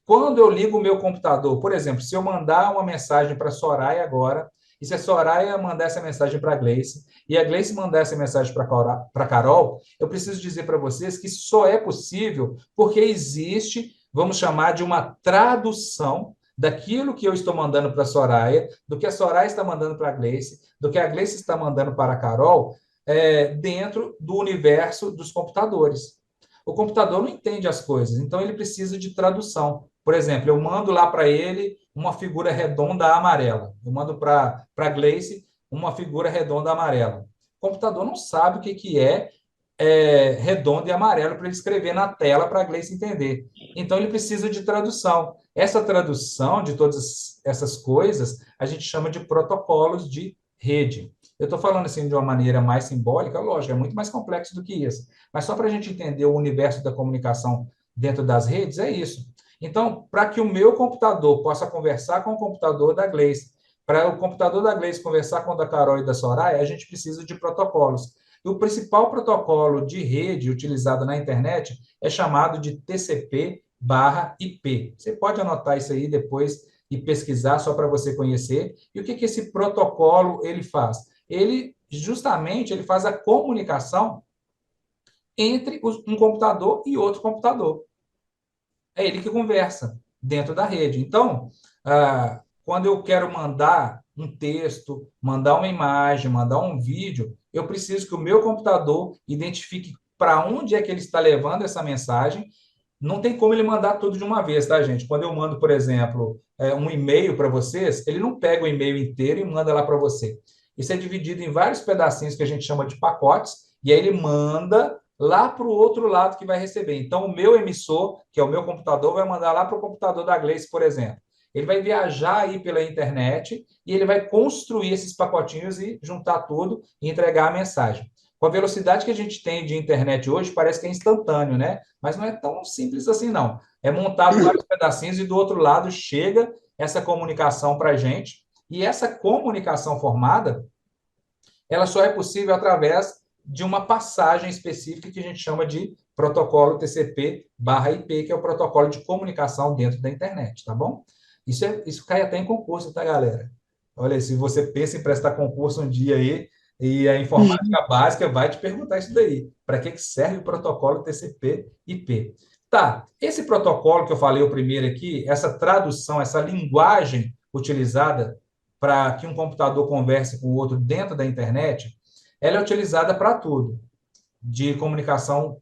Quando eu ligo o meu computador, por exemplo, se eu mandar uma mensagem para a Soraya agora, e se a Soraya mandar essa mensagem para a Gleice, e a Gleice mandar essa mensagem para a Carol, eu preciso dizer para vocês que isso só é possível porque existe, vamos chamar de uma tradução daquilo que eu estou mandando para a Soraya, do que a Soraya está mandando para a Gleice, do que a Gleice está mandando para a Carol, dentro do universo dos computadores. O computador não entende as coisas, então ele precisa de tradução. Por exemplo, eu mando lá para ele uma figura redonda amarela. Eu mando para a Gleice uma figura redonda amarela. O computador não sabe o que redondo e amarelo para ele escrever na tela para a Gleice entender. Então, ele precisa de tradução. Essa tradução de todas essas coisas, a gente chama de protocolos de rede. Eu estou falando assim de uma maneira mais simbólica, lógico, é muito mais complexo do que isso. Mas só para a gente entender o universo da comunicação dentro das redes, é isso. Então, para que o meu computador possa conversar com o computador da Gleice, para o computador da Gleice conversar com o da Carol e da Soraya, a gente precisa de protocolos. E o principal protocolo de rede utilizado na internet é chamado de TCP/IP. Você pode anotar isso aí depois e pesquisar só para você conhecer. E o que esse protocolo ele faz? Ele faz a comunicação entre um computador e outro computador. É ele que conversa dentro da rede. Então, quando eu quero mandar um texto, mandar uma imagem, mandar um vídeo, eu preciso que o meu computador identifique para onde é que ele está levando essa mensagem. Não tem como ele mandar tudo de uma vez, tá, gente? Quando eu mando, por exemplo, um e-mail para vocês, ele não pega o e-mail inteiro e manda lá para você. Isso é dividido em vários pedacinhos que a gente chama de pacotes, e aí ele manda lá para o outro lado que vai receber. Então, o meu emissor, que é o meu computador, vai mandar lá para o computador da Gleice, por exemplo. Ele vai viajar aí pela internet e ele vai construir esses pacotinhos e juntar tudo e entregar a mensagem. Com a velocidade que a gente tem de internet hoje, parece que é instantâneo, né? Mas não é tão simples assim, não. É montado vários pedacinhos e do outro lado chega essa comunicação para a gente. E essa comunicação formada, ela só é possível através de uma passagem específica que a gente chama de protocolo TCP/IP, que é o protocolo de comunicação dentro da internet, tá bom? Isso cai até em concurso, tá, galera? Olha, se você pensa em prestar concurso um dia aí, e a informática básica vai te perguntar isso daí. Para que serve o protocolo TCP/IP? Tá, esse protocolo que eu falei o primeiro aqui, essa tradução, essa linguagem utilizada para que um computador converse com o outro dentro da internet, ela é utilizada para tudo, de comunicação,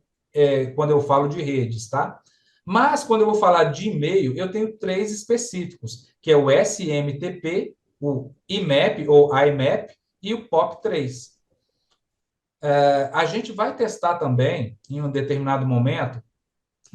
quando eu falo de redes, tá? Mas, quando eu vou falar de e-mail, eu tenho 3 específicos, que é o SMTP, o IMAP, ou IMAP, e o POP3. A gente vai testar também, em um determinado momento,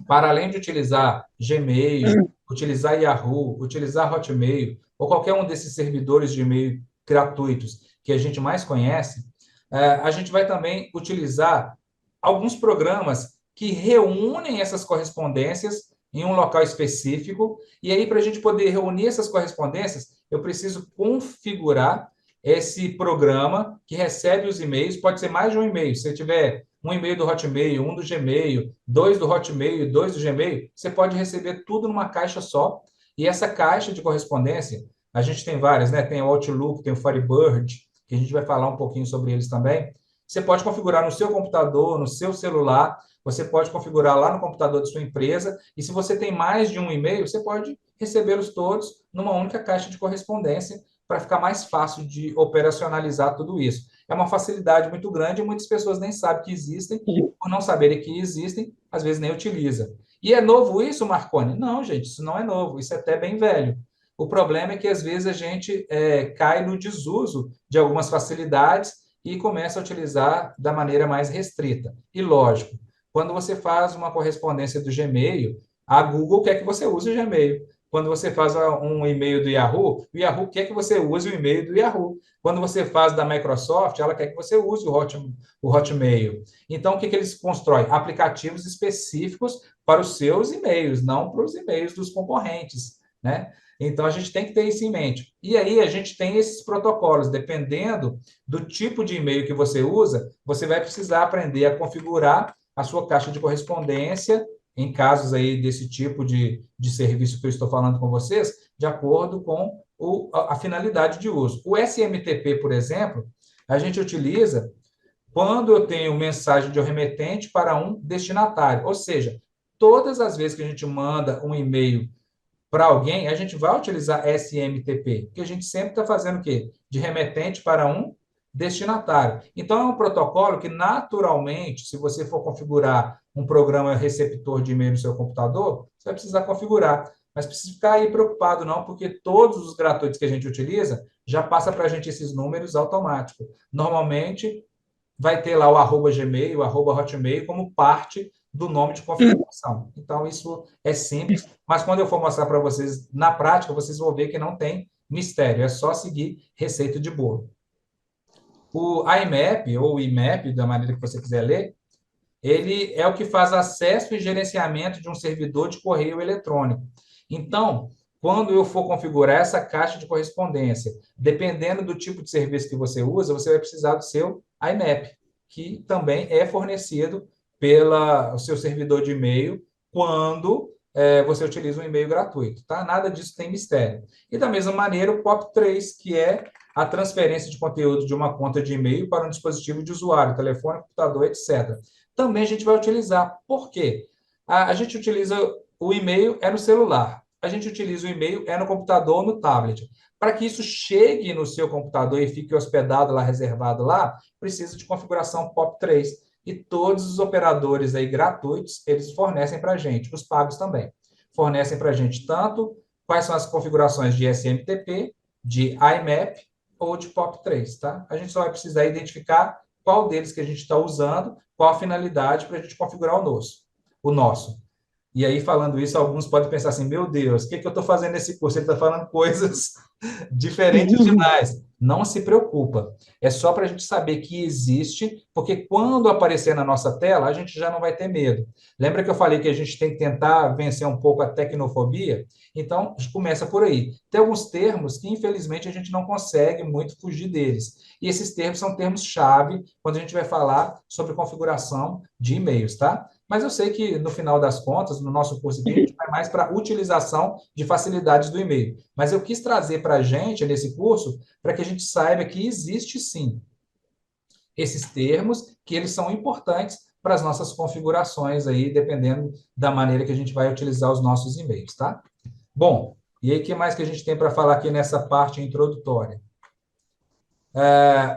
para além de utilizar Gmail, utilizar Yahoo, utilizar Hotmail, ou qualquer um desses servidores de e-mail gratuitos que a gente mais conhece, a gente vai também utilizar alguns programas que reúnem essas correspondências em um local específico, e aí, para a gente poder reunir essas correspondências, eu preciso configurar esse programa que recebe os e-mails, pode ser mais de um e-mail. Se você tiver um e-mail do Hotmail, um do Gmail, 2 do Hotmail, 2 do Gmail, você pode receber tudo numa caixa só, e essa caixa de correspondência, a gente tem várias, né? Tem o Outlook, tem o Firebird, que a gente vai falar um pouquinho sobre eles também. Você pode configurar no seu computador, no seu celular, você pode configurar lá no computador da sua empresa, e se você tem mais de um e-mail, você pode recebê-los todos numa única caixa de correspondência, para ficar mais fácil de operacionalizar tudo isso. É uma facilidade muito grande e muitas pessoas nem sabem que existem, por não saberem que existem, às vezes nem utiliza. E é novo isso, Marconi? Não, gente, isso não é novo, isso é até bem velho. O problema é que às vezes a gente cai no desuso de algumas facilidades e começa a utilizar da maneira mais restrita. E lógico, quando você faz uma correspondência do Gmail, a Google quer que você use o Gmail. Quando você faz um e-mail do Yahoo, o Yahoo quer que você use o e-mail do Yahoo. Quando você faz da Microsoft, ela quer que você use o Hotmail. Então, o que eles constroem? Aplicativos específicos para os seus e-mails, não para os e-mails dos concorrentes, né? Então, a gente tem que ter isso em mente. E aí, a gente tem esses protocolos. Dependendo do tipo de e-mail que você usa, você vai precisar aprender a configurar a sua caixa de correspondência, em casos aí desse tipo de serviço que eu estou falando com vocês, de acordo com a finalidade de uso. O SMTP, por exemplo, a gente utiliza quando eu tenho mensagem de um remetente para um destinatário. Ou seja, todas as vezes que a gente manda um e-mail para alguém, a gente vai utilizar SMTP, porque a gente sempre está fazendo o quê? De remetente para um destinatário. Então, é um protocolo que, naturalmente, se você for configurar um programa receptor de e-mail no seu computador, você vai precisar configurar. Mas precisa ficar aí preocupado, não, porque todos os gratuitos que a gente utiliza já passa para a gente esses números automáticos. Normalmente, vai ter lá o @Gmail, o @Hotmail como parte do nome de configuração. Então, isso é simples, mas quando eu for mostrar para vocês na prática, vocês vão ver que não tem mistério, é só seguir receita de bolo. O IMAP, ou IMAP, da maneira que você quiser ler, ele é o que faz acesso e gerenciamento de um servidor de correio eletrônico. Então, quando eu for configurar essa caixa de correspondência, dependendo do tipo de serviço que você usa, você vai precisar do seu IMAP, que também é fornecido pelo seu servidor de e-mail quando você utiliza um e-mail gratuito, tá? Nada disso tem mistério. E da mesma maneira, o POP3, que é a transferência de conteúdo de uma conta de e-mail para um dispositivo de usuário, telefone, computador, etc. Também a gente vai utilizar. Por quê? A gente utiliza o e-mail no celular. A gente utiliza o e-mail no computador ou no tablet. Para que isso chegue no seu computador e fique hospedado lá, reservado lá, precisa de configuração POP3. E todos os operadores aí gratuitos, eles fornecem para a gente, os pagos também. Fornecem para a gente tanto quais são as configurações de SMTP, de IMAP ou de POP3, tá? A gente só vai precisar identificar qual deles que a gente está usando, qual a finalidade para a gente configurar o nosso. E aí, falando isso, alguns podem pensar assim, meu Deus, o que eu estou fazendo nesse curso? Ele está falando coisas diferentes demais. Não se preocupa. É só para a gente saber que existe, porque quando aparecer na nossa tela, a gente já não vai ter medo. Lembra que eu falei que a gente tem que tentar vencer um pouco a tecnofobia? Então, a gente começa por aí. Tem alguns termos que, infelizmente, a gente não consegue muito fugir deles. E esses termos são termos-chave quando a gente vai falar sobre configuração de e-mails, tá? Mas eu sei que, no final das contas, no nosso curso aqui, a gente vai mais para a utilização de facilidades do e-mail. Mas eu quis trazer para a gente, nesse curso, para que a gente saiba que existe, sim, esses termos, que eles são importantes para as nossas configurações aí, dependendo da maneira que a gente vai utilizar os nossos e-mails, tá? Bom, e aí o que mais que a gente tem para falar aqui nessa parte introdutória?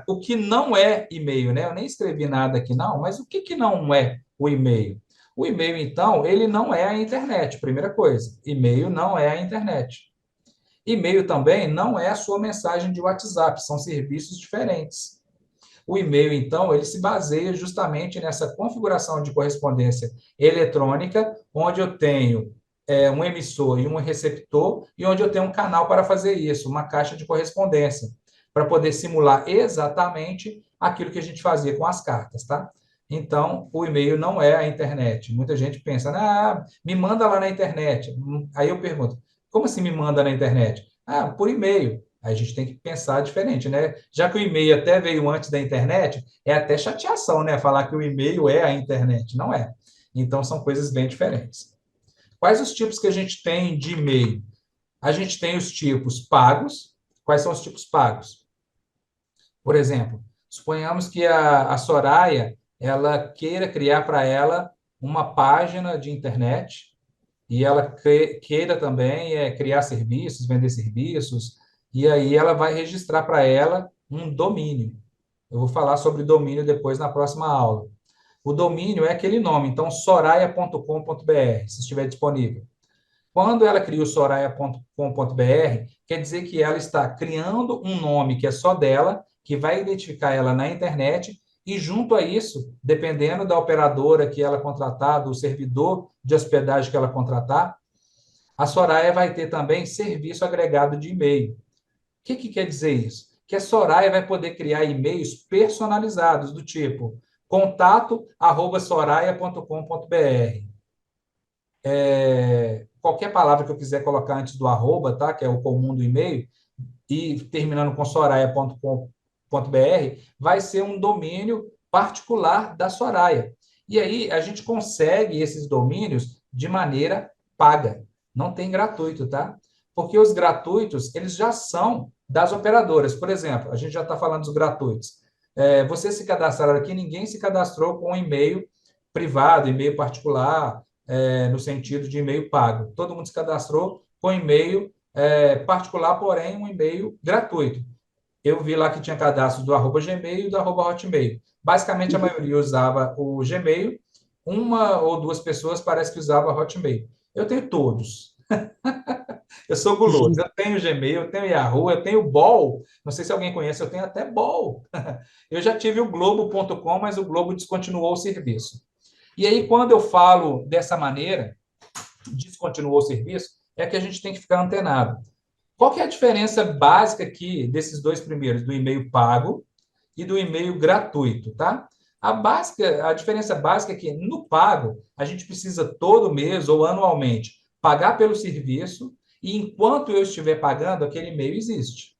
O que não é e-mail, né? Eu nem escrevi nada aqui, não, mas o que não é o e-mail? O e-mail, então, ele não é a internet, primeira coisa. E-mail não é a internet. E-mail também não é a sua mensagem de WhatsApp, são serviços diferentes. O e-mail, então, ele se baseia justamente nessa configuração de correspondência eletrônica, onde eu tenho um emissor e um receptor, e onde eu tenho um canal para fazer isso, uma caixa de correspondência, para poder simular exatamente aquilo que a gente fazia com as cartas, tá? Então, o e-mail não é a internet. Muita gente pensa, me manda lá na internet. Aí eu pergunto, como assim me manda na internet? Por e-mail. Aí a gente tem que pensar diferente, né? Já que o e-mail até veio antes da internet, é até chateação, né? Falar que o e-mail é a internet. Não é. Então, são coisas bem diferentes. Quais os tipos que a gente tem de e-mail? A gente tem os tipos pagos. Quais são os tipos pagos? Por exemplo, suponhamos que a Soraya ela queira criar para ela uma página de internet e ela queira também criar serviços, vender serviços, e aí ela vai registrar para ela um domínio. Eu vou falar sobre domínio depois na próxima aula. O domínio é aquele nome, então soraya.com.br, se estiver disponível. Quando ela cria o soraya.com.br, quer dizer que ela está criando um nome que é só dela, que vai identificar ela na internet, e junto a isso, dependendo da operadora que ela contratar, do servidor de hospedagem que ela contratar, a Soraya vai ter também serviço agregado de e-mail. O que quer dizer isso? Que a Soraya vai poder criar e-mails personalizados, do tipo contato@soraya.com.br. Qualquer palavra que eu quiser colocar antes do arroba, tá? Que é o comum do e-mail, e terminando com soraya.com.br, vai ser um domínio particular da Soraya. E aí a gente consegue esses domínios de maneira paga. Não tem gratuito, tá? Porque os gratuitos, eles já são das operadoras. Por exemplo, a gente já está falando dos gratuitos. Você se cadastraram aqui, ninguém se cadastrou com e-mail privado, e-mail particular, no sentido de e-mail pago. Todo mundo se cadastrou com e-mail particular, porém um e-mail gratuito. Eu vi lá que tinha cadastro do @Gmail e do @Hotmail. Basicamente, a maioria usava o Gmail, uma ou duas pessoas parece que usava Hotmail. Eu tenho todos. Eu sou guloso. Eu tenho Gmail, eu tenho Yahoo, eu tenho Bol. Não sei se alguém conhece, eu tenho até Bol. Eu já tive o Globo.com, mas o Globo descontinuou o serviço. E aí, quando eu falo dessa maneira, descontinuou o serviço, é que a gente tem que ficar antenado. Qual que é a diferença básica aqui desses dois primeiros, do e-mail pago e do e-mail gratuito, tá? A diferença básica é que no pago, a gente precisa todo mês ou anualmente pagar pelo serviço e enquanto eu estiver pagando, aquele e-mail existe.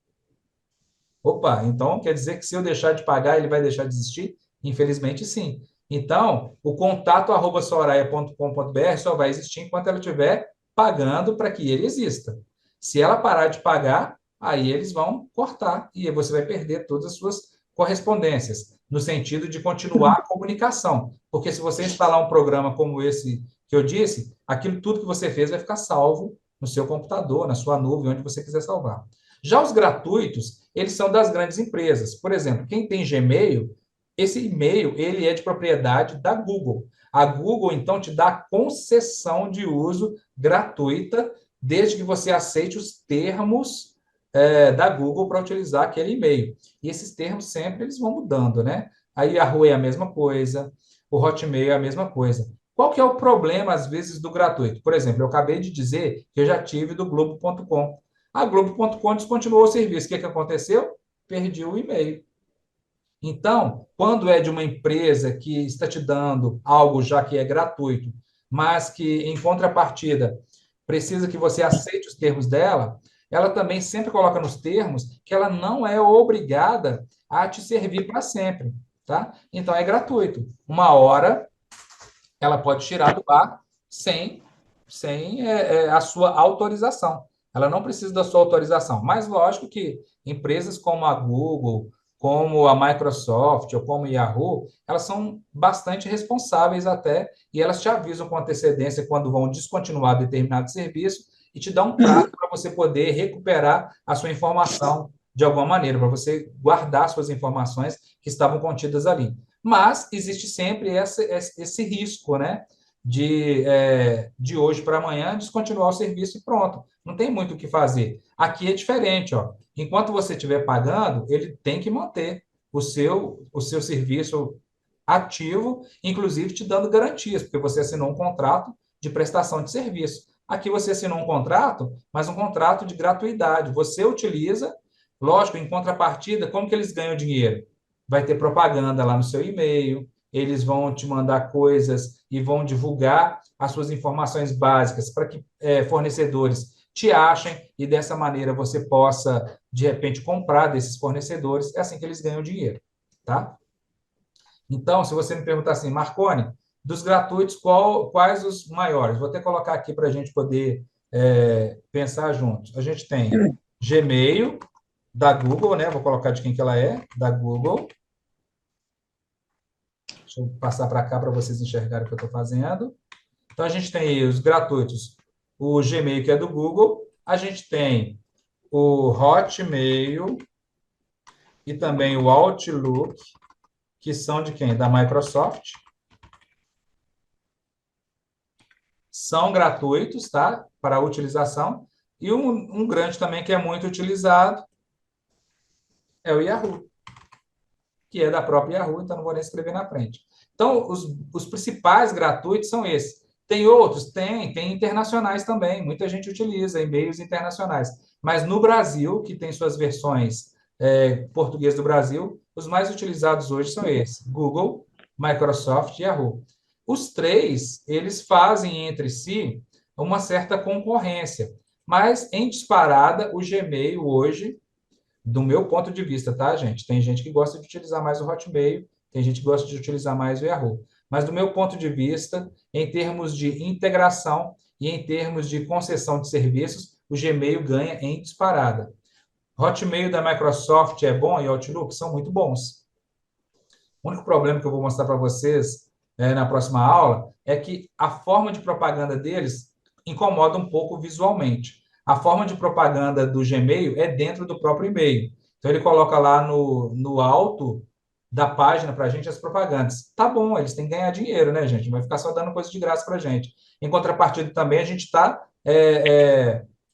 Opa, então quer dizer que se eu deixar de pagar, ele vai deixar de existir? Infelizmente, sim. Então, o contato@soraya.com.br só vai existir enquanto ela estiver pagando para que ele exista. Se ela parar de pagar, aí eles vão cortar e você vai perder todas as suas correspondências, no sentido de continuar a comunicação. Porque se você instalar um programa como esse que eu disse, aquilo tudo que você fez vai ficar salvo no seu computador, na sua nuvem, onde você quiser salvar. Já os gratuitos, eles são das grandes empresas. Por exemplo, quem tem Gmail, esse e-mail ele é de propriedade da Google. A Google, então, te dá concessão de uso gratuita, desde que você aceite os termos da Google para utilizar aquele e-mail. E esses termos sempre eles vão mudando, né? A Yahoo é a mesma coisa, o Hotmail é a mesma coisa. Qual que é o problema, às vezes, do gratuito? Por exemplo, eu acabei de dizer que eu já tive do Globo.com. A Globo.com descontinuou o serviço. O que aconteceu? Perdi o e-mail. Então, quando é de uma empresa que está te dando algo já que é gratuito, mas que, em contrapartida, precisa que você aceite os termos dela, ela também sempre coloca nos termos que ela não é obrigada a te servir para sempre, tá? Então, é gratuito. Uma hora, ela pode tirar do ar sem a sua autorização. Ela não precisa da sua autorização. Mas, lógico que empresas como a Google, como a Microsoft ou como a Yahoo, elas são bastante responsáveis até, e elas te avisam com antecedência quando vão descontinuar determinado serviço e te dão um prazo para você poder recuperar a sua informação de alguma maneira, para você guardar suas informações que estavam contidas ali. Mas existe sempre esse risco, né? De hoje para amanhã descontinuar o serviço e pronto. Não tem muito o que fazer. Aqui é diferente, ó. Enquanto você estiver pagando, ele tem que manter o seu serviço ativo, inclusive te dando garantias, porque você assinou um contrato de prestação de serviço. Aqui você assinou um contrato, mas um contrato de gratuidade. Você utiliza, lógico, em contrapartida, como que eles ganham dinheiro? Vai ter propaganda lá no seu e-mail, eles vão te mandar coisas e vão divulgar as suas informações básicas para que fornecedores te achem e dessa maneira você possa, de repente, comprar desses fornecedores. É assim que eles ganham dinheiro, tá? Então, se você me perguntar assim, Marcone, dos gratuitos, quais os maiores? Vou até colocar aqui para a gente poder pensar juntos. A gente tem Gmail, da Google, né? Vou colocar de quem que ela é, da Google. Deixa eu passar para cá para vocês enxergarem o que eu estou fazendo. Então, a gente tem aí os gratuitos, o Gmail, que é do Google. A gente tem o Hotmail e também o Outlook, que são de quem? Da Microsoft. São gratuitos, tá? Para utilização. E um grande também que é muito utilizado é o Yahoo, que é da própria Yahoo, então não vou nem escrever na frente. Então, os principais gratuitos são esses. Tem outros? Tem internacionais também. Muita gente utiliza e-mails internacionais. Mas no Brasil, que tem suas versões português do Brasil, os mais utilizados hoje são esses: Google, Microsoft e Yahoo. Os três, eles fazem entre si uma certa concorrência. Mas, em disparada, o Gmail hoje, do meu ponto de vista, tá, gente? Tem gente que gosta de utilizar mais o Hotmail, tem gente que gosta de utilizar mais o Yahoo. Mas, do meu ponto de vista, em termos de integração e em termos de concessão de serviços, o Gmail ganha em disparada. Hotmail da Microsoft é bom e Outlook são muito bons. O único problema que eu vou mostrar para vocês na próxima aula é que a forma de propaganda deles incomoda um pouco visualmente. A forma de propaganda do Gmail é dentro do próprio e-mail. Então, ele coloca lá no alto da página para a gente as propagandas. Tá bom, eles têm que ganhar dinheiro, né, gente? Não vai ficar só dando coisa de graça para a gente. Em contrapartida, também, a gente está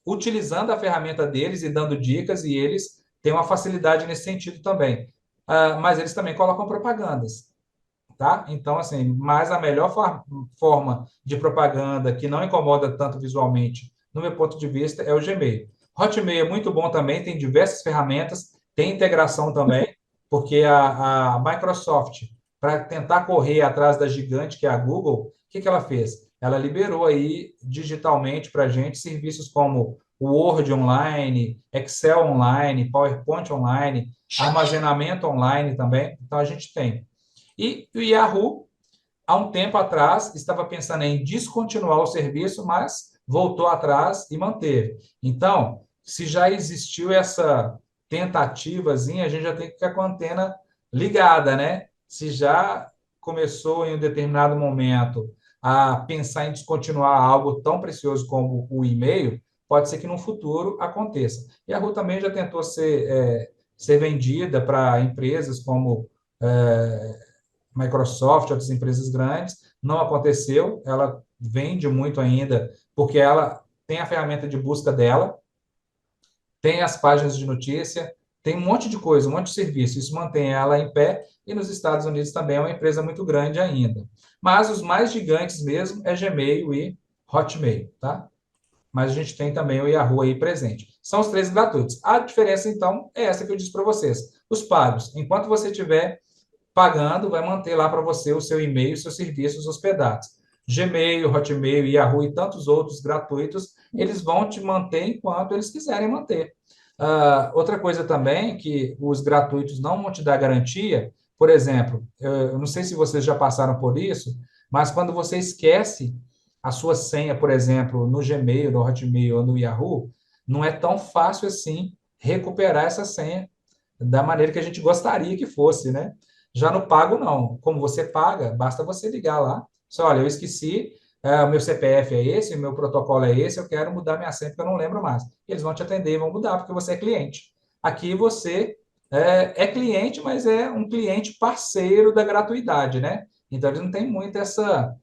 utilizando a ferramenta deles e dando dicas, e eles têm uma facilidade nesse sentido também. Mas eles também colocam propagandas, tá? Então, assim, mas a melhor forma de propaganda que não incomoda tanto visualmente, no meu ponto de vista, é o Gmail. Hotmail é muito bom também, tem diversas ferramentas, tem integração também, porque a Microsoft, para tentar correr atrás da gigante que é a Google, o que ela fez? Ela liberou aí digitalmente para a gente serviços como o Word online, Excel online, PowerPoint online, armazenamento online também. Então, a gente tem. E o Yahoo, há um tempo atrás, estava pensando em descontinuar o serviço, mas voltou atrás e manteve. Então, se já existiu essa tentativazinha, a gente já tem que ficar com a antena ligada, né? Se já começou em um determinado momento a pensar em descontinuar algo tão precioso como o e-mail, pode ser que no futuro aconteça. Yahoo também já tentou ser vendida para empresas como Microsoft, outras empresas grandes, não aconteceu, ela vende muito ainda, porque ela tem a ferramenta de busca dela, tem as páginas de notícia, tem um monte de coisa, um monte de serviço, isso mantém ela em pé, e nos Estados Unidos também é uma empresa muito grande ainda. Mas os mais gigantes mesmo é Gmail e Hotmail, tá? Mas a gente tem também o Yahoo aí presente. São os três gratuitos. A diferença, então, é essa que eu disse para vocês. Os pagos, enquanto você tiver pagando, vai manter lá para você o seu e-mail e seus serviços hospedados. Gmail, Hotmail, Yahoo e tantos outros gratuitos, eles vão te manter enquanto eles quiserem manter. Outra coisa também, que os gratuitos não vão te dar garantia, por exemplo, eu não sei se vocês já passaram por isso, mas quando você esquece a sua senha, por exemplo, no Gmail, no Hotmail ou no Yahoo, não é tão fácil assim recuperar essa senha da maneira que a gente gostaria que fosse, né? Já no pago, não. Como você paga, basta você ligar lá. Só, olha, eu esqueci, o meu CPF é esse, o meu protocolo é esse, eu quero mudar minha senha porque eu não lembro mais. Eles vão te atender e vão mudar, porque você é cliente. Aqui você é cliente, mas é um cliente parceiro da gratuidade, né? Então, eles não têm muito essa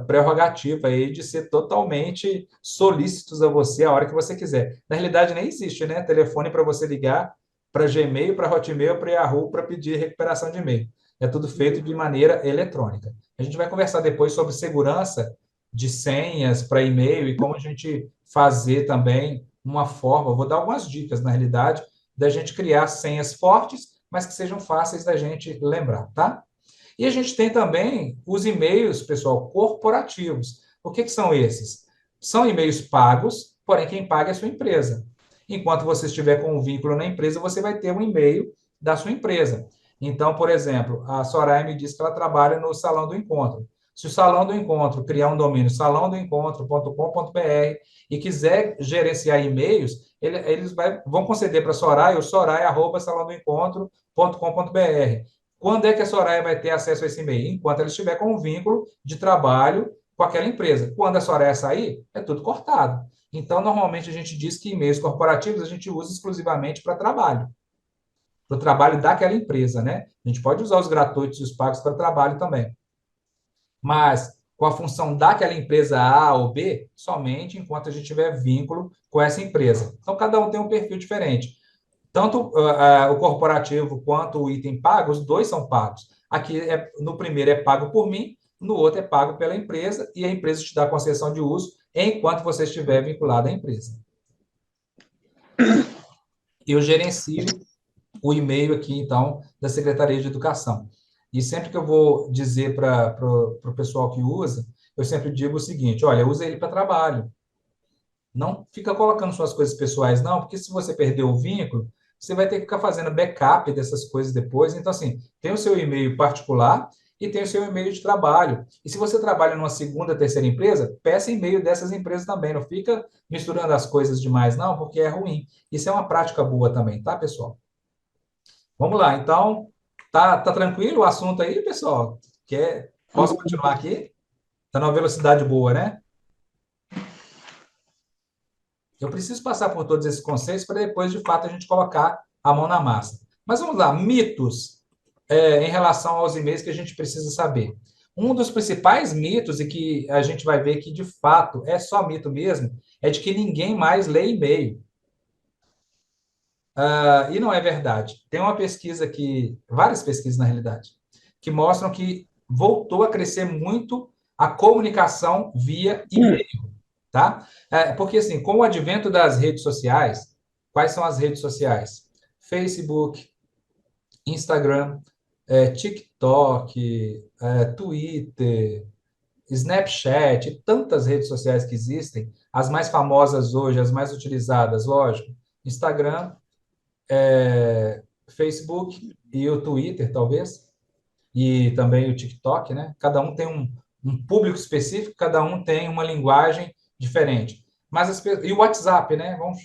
prerrogativa aí de ser totalmente solícitos a você a hora que você quiser. Na realidade, nem existe, né? Telefone para você ligar para Gmail, para Hotmail, para Yahoo, para pedir recuperação de e-mail. É tudo feito de maneira eletrônica. A gente vai conversar depois sobre segurança de senhas para e-mail e como a gente fazer também uma forma, vou dar algumas dicas, na realidade, da gente criar senhas fortes, mas que sejam fáceis da gente lembrar, tá? E a gente tem também os e-mails, pessoal, corporativos. O que são esses? São e-mails pagos, porém quem paga é a sua empresa. Enquanto você estiver com um vínculo na empresa, você vai ter um e-mail da sua empresa. Então, por exemplo, a Soraya me disse que ela trabalha no Salão do Encontro. Se o Salão do Encontro criar um domínio salãodoencontro.com.br e quiser gerenciar e-mails, eles vão conceder para a Soraya o soraya@salãodoencontro.com.br. Quando é que a Soraya vai ter acesso a esse e-mail? Enquanto ela estiver com um vínculo de trabalho com aquela empresa. Quando a Soraya sair, é tudo cortado. Então, normalmente a gente diz que e-mails corporativos a gente usa exclusivamente para o trabalho daquela empresa, né? A gente pode usar os gratuitos e os pagos para trabalho também, mas com a função daquela empresa A ou B, somente enquanto a gente tiver vínculo com essa empresa. Então, cada um tem um perfil diferente. Tanto o corporativo quanto o item pago, os dois são pagos. Aqui, no primeiro, é pago por mim, no outro, é pago pela empresa, e a empresa te dá a concessão de uso enquanto você estiver vinculado à empresa. Eu gerencio o e-mail aqui, então, da Secretaria de Educação. E sempre que eu vou dizer para o pessoal que usa, eu sempre digo o seguinte: olha, usa ele para trabalho. Não fica colocando suas coisas pessoais, não, porque se você perder o vínculo, você vai ter que ficar fazendo backup dessas coisas depois. Então, assim, tem o seu e-mail particular e tem o seu e-mail de trabalho. E se você trabalha numa segunda, terceira empresa, peça e-mail dessas empresas também. Não fica misturando as coisas demais, não, porque é ruim. Isso é uma prática boa também, tá, pessoal? Vamos lá, então, tá tranquilo o assunto aí, pessoal? Posso continuar aqui? Tá numa velocidade boa, né? Eu preciso passar por todos esses conceitos para depois, de fato, a gente colocar a mão na massa. Mas vamos lá, mitos em relação aos e-mails que a gente precisa saber. Um dos principais mitos, e que a gente vai ver que, de fato, é só mito mesmo, é de que ninguém mais lê e-mail. E não é verdade. Tem uma pesquisa várias pesquisas na realidade, que mostram que voltou a crescer muito a comunicação via e-mail, tá? Porque, assim, com o advento das redes sociais, quais são as redes sociais? Facebook, Instagram, TikTok, Twitter, Snapchat, tantas redes sociais que existem, as mais famosas hoje, as mais utilizadas, lógico, Instagram, Facebook e o Twitter, talvez, e também o TikTok, né? Cada um tem um público específico, cada um tem uma linguagem diferente. E o WhatsApp, né? Vamos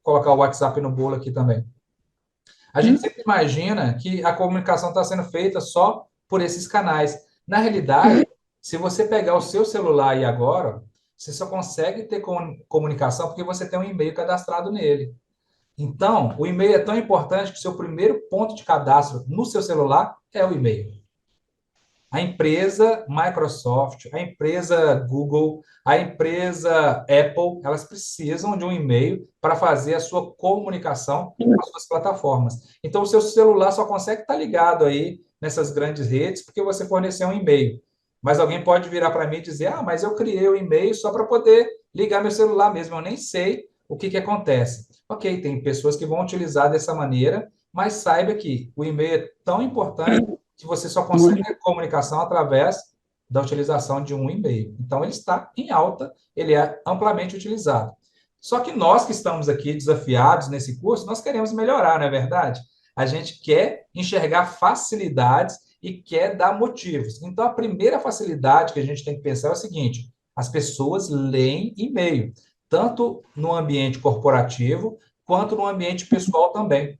colocar o WhatsApp no bolo aqui também. A gente sempre imagina que a comunicação está sendo feita só por esses canais. Na realidade, se você pegar o seu celular aí agora, você só consegue ter comunicação porque você tem um e-mail cadastrado nele. Então, o e-mail é tão importante que o seu primeiro ponto de cadastro no seu celular é o e-mail. A empresa Microsoft, a empresa Google, a empresa Apple, elas precisam de um e-mail para fazer a sua comunicação com as suas plataformas. Então, o seu celular só consegue estar ligado aí nessas grandes redes porque você forneceu um e-mail. Mas alguém pode virar para mim e dizer: mas eu criei o e-mail só para poder ligar meu celular mesmo, eu nem sei o que acontece. Ok, tem pessoas que vão utilizar dessa maneira, mas saiba que o e-mail é tão importante que você só consegue a comunicação através da utilização de um e-mail. Então, ele está em alta, ele é amplamente utilizado. Só que nós que estamos aqui desafiados nesse curso, nós queremos melhorar, não é verdade? A gente quer enxergar facilidades e quer dar motivos. Então, a primeira facilidade que a gente tem que pensar é o seguinte: as pessoas leem e-mail, tanto no ambiente corporativo, quanto no ambiente pessoal também.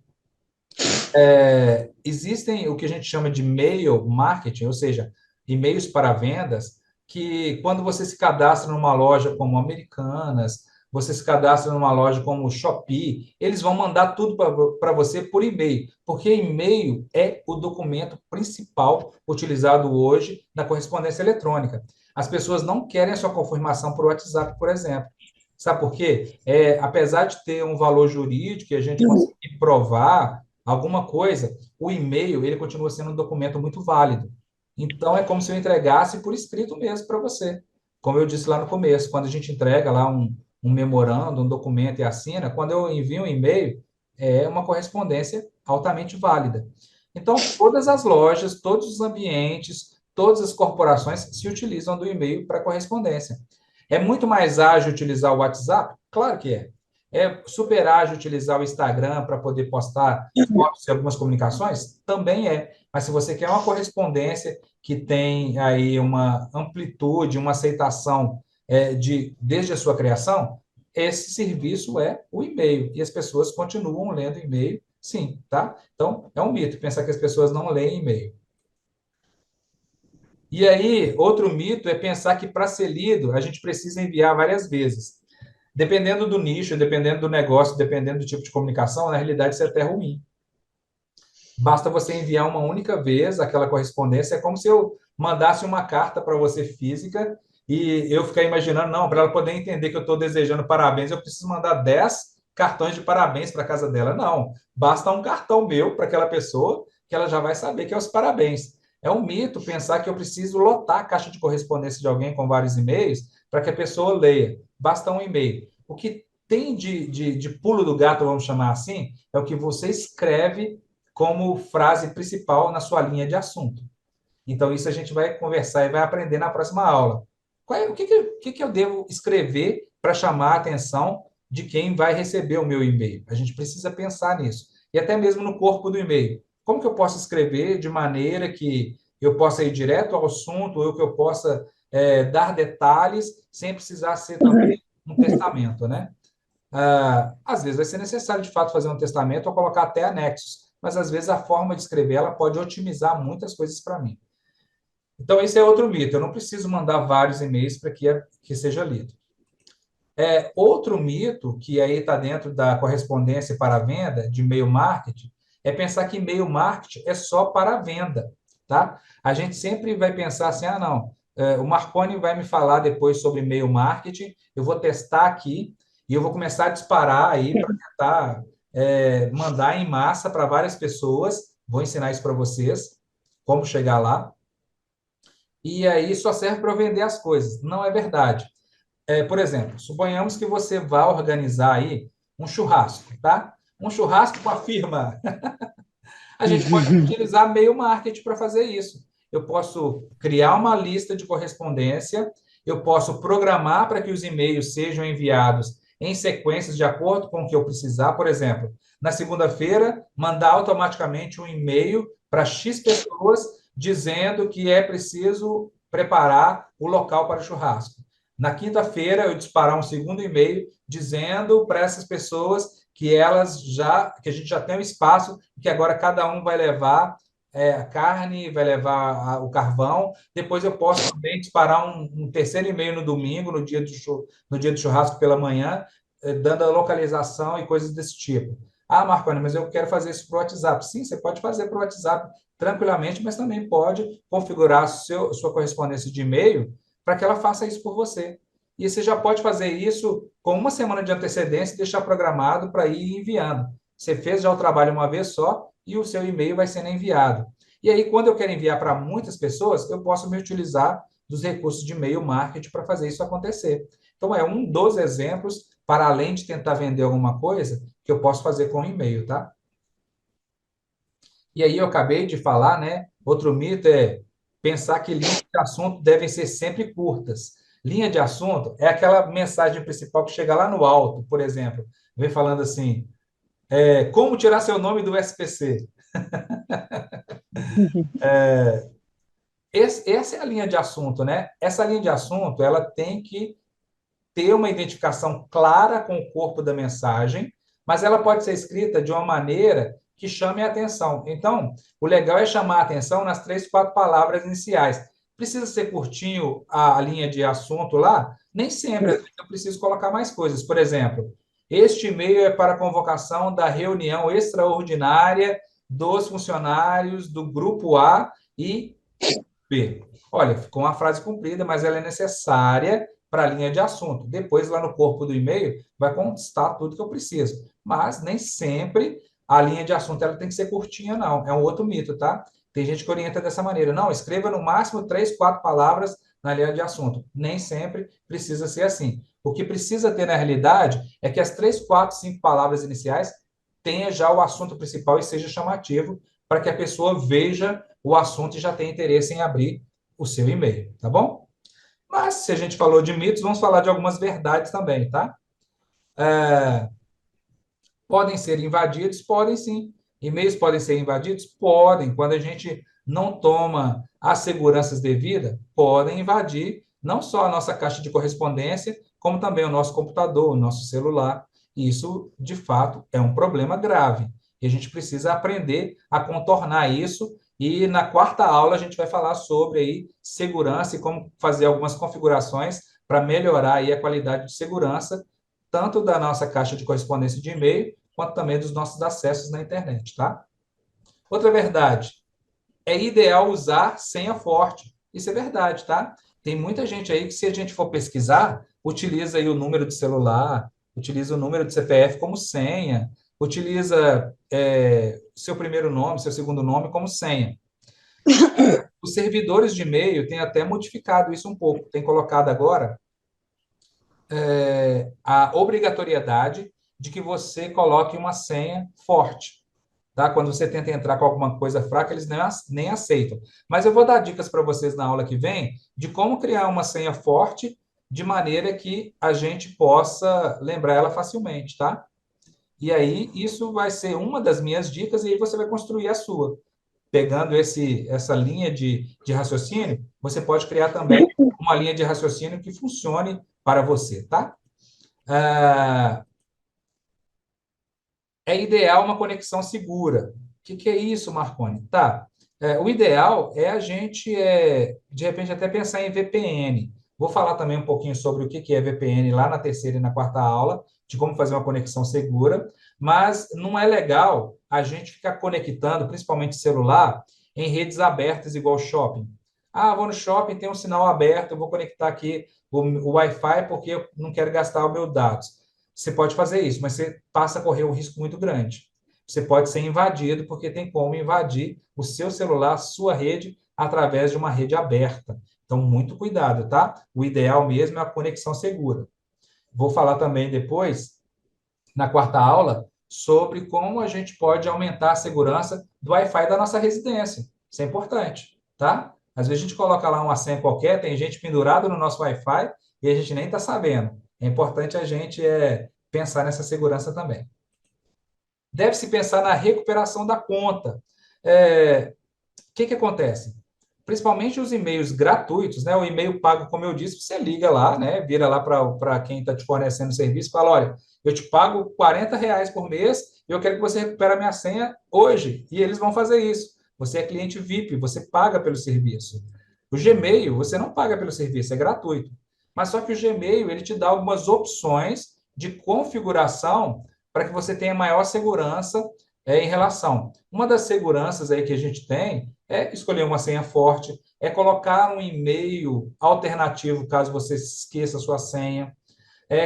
Existem o que a gente chama de mail marketing, ou seja, e-mails para vendas, que quando você se cadastra numa loja como Americanas, você se cadastra numa loja como Shopee, eles vão mandar tudo para você por e-mail, porque e-mail é o documento principal utilizado hoje na correspondência eletrônica. As pessoas não querem a sua confirmação por WhatsApp, por exemplo. Sabe por quê? Apesar de ter um valor jurídico e a gente conseguir provar alguma coisa, o e-mail, ele continua sendo um documento muito válido. Então, é como se eu entregasse por escrito mesmo para você. Como eu disse lá no começo, quando a gente entrega lá um memorando, um documento e assina, quando eu envio um e-mail, é uma correspondência altamente válida. Então, todas as lojas, todos os ambientes, todas as corporações se utilizam do e-mail para correspondência. É muito mais ágil utilizar o WhatsApp? Claro que é. É super ágil utilizar o Instagram para poder postar fotos e algumas comunicações? Também é. Mas se você quer uma correspondência que tem aí uma amplitude, uma aceitação desde a sua criação, esse serviço é o e-mail. E as pessoas continuam lendo e-mail, sim, tá? Então, é um mito pensar que as pessoas não leem e-mail. E aí, outro mito é pensar que para ser lido, a gente precisa enviar várias vezes. Dependendo do nicho, dependendo do negócio, dependendo do tipo de comunicação, na realidade isso é até ruim. Basta você enviar uma única vez aquela correspondência. É como se eu mandasse uma carta para você física e eu ficar imaginando, não, para ela poder entender que eu estou desejando parabéns, eu preciso mandar 10 cartões de parabéns para a casa dela. Não, basta um cartão meu para aquela pessoa que ela já vai saber que é os parabéns. É um mito pensar que eu preciso lotar a caixa de correspondência de alguém com vários e-mails para que a pessoa leia. Basta um e-mail. O que tem de pulo do gato, vamos chamar assim, é o que você escreve como frase principal na sua linha de assunto. Então, isso a gente vai conversar e vai aprender na próxima aula. O que eu devo escrever para chamar a atenção de quem vai receber o meu e-mail? A gente precisa pensar nisso. E até mesmo no corpo do e-mail. Como que eu posso escrever de maneira que eu possa ir direto ao assunto, ou que eu possa dar detalhes sem precisar ser também um testamento, né? Às vezes vai ser necessário, de fato, fazer um testamento ou colocar até anexos, mas às vezes a forma de escrever ela pode otimizar muitas coisas para mim. Então, esse é outro mito. Eu não preciso mandar vários e-mails para que seja lido. Outro mito, que aí está dentro da correspondência para a venda, de e-mail marketing, é pensar que e-mail marketing é só para a venda, tá? A gente sempre vai pensar assim, não, o Marconi vai me falar depois sobre e-mail marketing, eu vou testar aqui e eu vou começar a disparar aí para tentar mandar em massa para várias pessoas. Vou ensinar isso para vocês, como chegar lá. E aí só serve para eu vender as coisas. Não é verdade. Por exemplo, suponhamos que você vá organizar aí um churrasco, tá? Um churrasco com a firma. A gente pode utilizar e-mail marketing para fazer isso. Eu posso criar uma lista de correspondência, eu posso programar para que os e-mails sejam enviados em sequências de acordo com o que eu precisar. Por exemplo, na segunda-feira, mandar automaticamente um e-mail para X pessoas dizendo que é preciso preparar o local para o churrasco. Na quinta-feira, eu disparar um segundo e-mail dizendo para essas pessoas que a gente já tem um espaço, que agora cada um vai levar a carne, vai levar o carvão. Depois eu posso também disparar um terceiro e-mail no domingo, no dia do churrasco pela manhã, dando a localização e coisas desse tipo. Marconi, mas eu quero fazer isso para o WhatsApp. Sim, você pode fazer para o WhatsApp tranquilamente, mas também pode configurar sua correspondência de e-mail para que ela faça isso por você. E você já pode fazer isso com uma semana de antecedência e deixar programado para ir enviando. Você fez já o trabalho uma vez só e o seu e-mail vai sendo enviado. E aí, quando eu quero enviar para muitas pessoas, eu posso me utilizar dos recursos de e-mail marketing para fazer isso acontecer. Então, é um dos exemplos, para além de tentar vender alguma coisa, que eu posso fazer com e-mail, tá? E aí, eu acabei de falar, né? Outro mito é pensar que linhas de assunto devem ser sempre curtas. Linha de assunto é aquela mensagem principal que chega lá no alto, por exemplo, vem falando assim, como tirar seu nome do SPC? Essa é a linha de assunto, né? Essa linha de assunto, ela tem que ter uma identificação clara com o corpo da mensagem, mas ela pode ser escrita de uma maneira que chame a atenção. Então, o legal é chamar a atenção nas 3, 4 palavras iniciais. Precisa ser curtinho a linha de assunto lá? Nem sempre, às vezes eu preciso colocar mais coisas. Por exemplo, este e-mail é para a convocação da reunião extraordinária dos funcionários do grupo A e B. Olha, ficou uma frase comprida, mas ela é necessária para a linha de assunto. Depois, lá no corpo do e-mail, vai constar tudo que eu preciso. Mas nem sempre a linha de assunto ela tem que ser curtinha, não. É um outro mito, tá? Tem gente que orienta dessa maneira. Não, escreva no máximo 3, 4 palavras na linha de assunto. Nem sempre precisa ser assim. O que precisa ter na realidade é que as 3, 4, 5 palavras iniciais tenha já o assunto principal e seja chamativo para que a pessoa veja o assunto e já tenha interesse em abrir o seu e-mail, tá bom? Mas, se a gente falou de mitos, vamos falar de algumas verdades também, tá? Podem ser invadidos? Podem sim. E-mails podem ser invadidos? Podem. Quando a gente não toma as seguranças devidas, podem invadir não só a nossa caixa de correspondência, como também o nosso computador, o nosso celular. E isso, de fato, é um problema grave. E a gente precisa aprender a contornar isso. E na quarta aula a gente vai falar sobre aí segurança e como fazer algumas configurações para melhorar aí a qualidade de segurança tanto da nossa caixa de correspondência de e-mail, quanto também dos nossos acessos na internet, tá? Outra verdade, é ideal usar senha forte. Isso é verdade, tá? Tem muita gente aí que, se a gente for pesquisar, utiliza aí o número de celular, utiliza o número de CPF como senha, utiliza seu primeiro nome, seu segundo nome como senha. Os servidores de e-mail têm até modificado isso um pouco, tem colocado agora a obrigatoriedade de que você coloque uma senha forte. Tá? Quando você tenta entrar com alguma coisa fraca, eles nem aceitam. Mas eu vou dar dicas para vocês na aula que vem de como criar uma senha forte de maneira que a gente possa lembrar ela facilmente, tá? E aí, isso vai ser uma das minhas dicas e aí você vai construir a sua. Pegando essa linha de raciocínio, você pode criar também uma linha de raciocínio que funcione para você, tá? É ideal uma conexão segura. O que é isso, Marconi? Tá. O ideal é a gente, de repente, até pensar em VPN. Vou falar também um pouquinho sobre o que é VPN lá na terceira e na quarta aula, de como fazer uma conexão segura, mas não é legal a gente ficar conectando, principalmente celular, em redes abertas igual shopping. Ah, vou no shopping, tem um sinal aberto, eu vou conectar aqui o Wi-Fi porque eu não quero gastar os meus dados. Você pode fazer isso, mas você passa a correr um risco muito grande. Você pode ser invadido, porque tem como invadir o seu celular, a sua rede, através de uma rede aberta. Então, muito cuidado, tá? O ideal mesmo é a conexão segura. Vou falar também depois, na quarta aula, sobre como a gente pode aumentar a segurança do Wi-Fi da nossa residência. Isso é importante, tá? Às vezes a gente coloca lá uma senha qualquer, tem gente pendurada no nosso Wi-Fi e a gente nem está sabendo. É importante a gente pensar nessa segurança também. Deve-se pensar na recuperação da conta. O que acontece? Principalmente os e-mails gratuitos, né? O e-mail pago, como eu disse, você liga lá, né? Vira lá para quem está te fornecendo o serviço e fala, olha, eu te pago R$ 40 por mês e eu quero que você recupere a minha senha hoje. E eles vão fazer isso. Você é cliente VIP, você paga pelo serviço. O Gmail, você não paga pelo serviço, é gratuito. Mas só que o Gmail, ele te dá algumas opções de configuração para que você tenha maior segurança em relação. Uma das seguranças aí que a gente tem é escolher uma senha forte, é colocar um e-mail alternativo caso você esqueça a sua senha,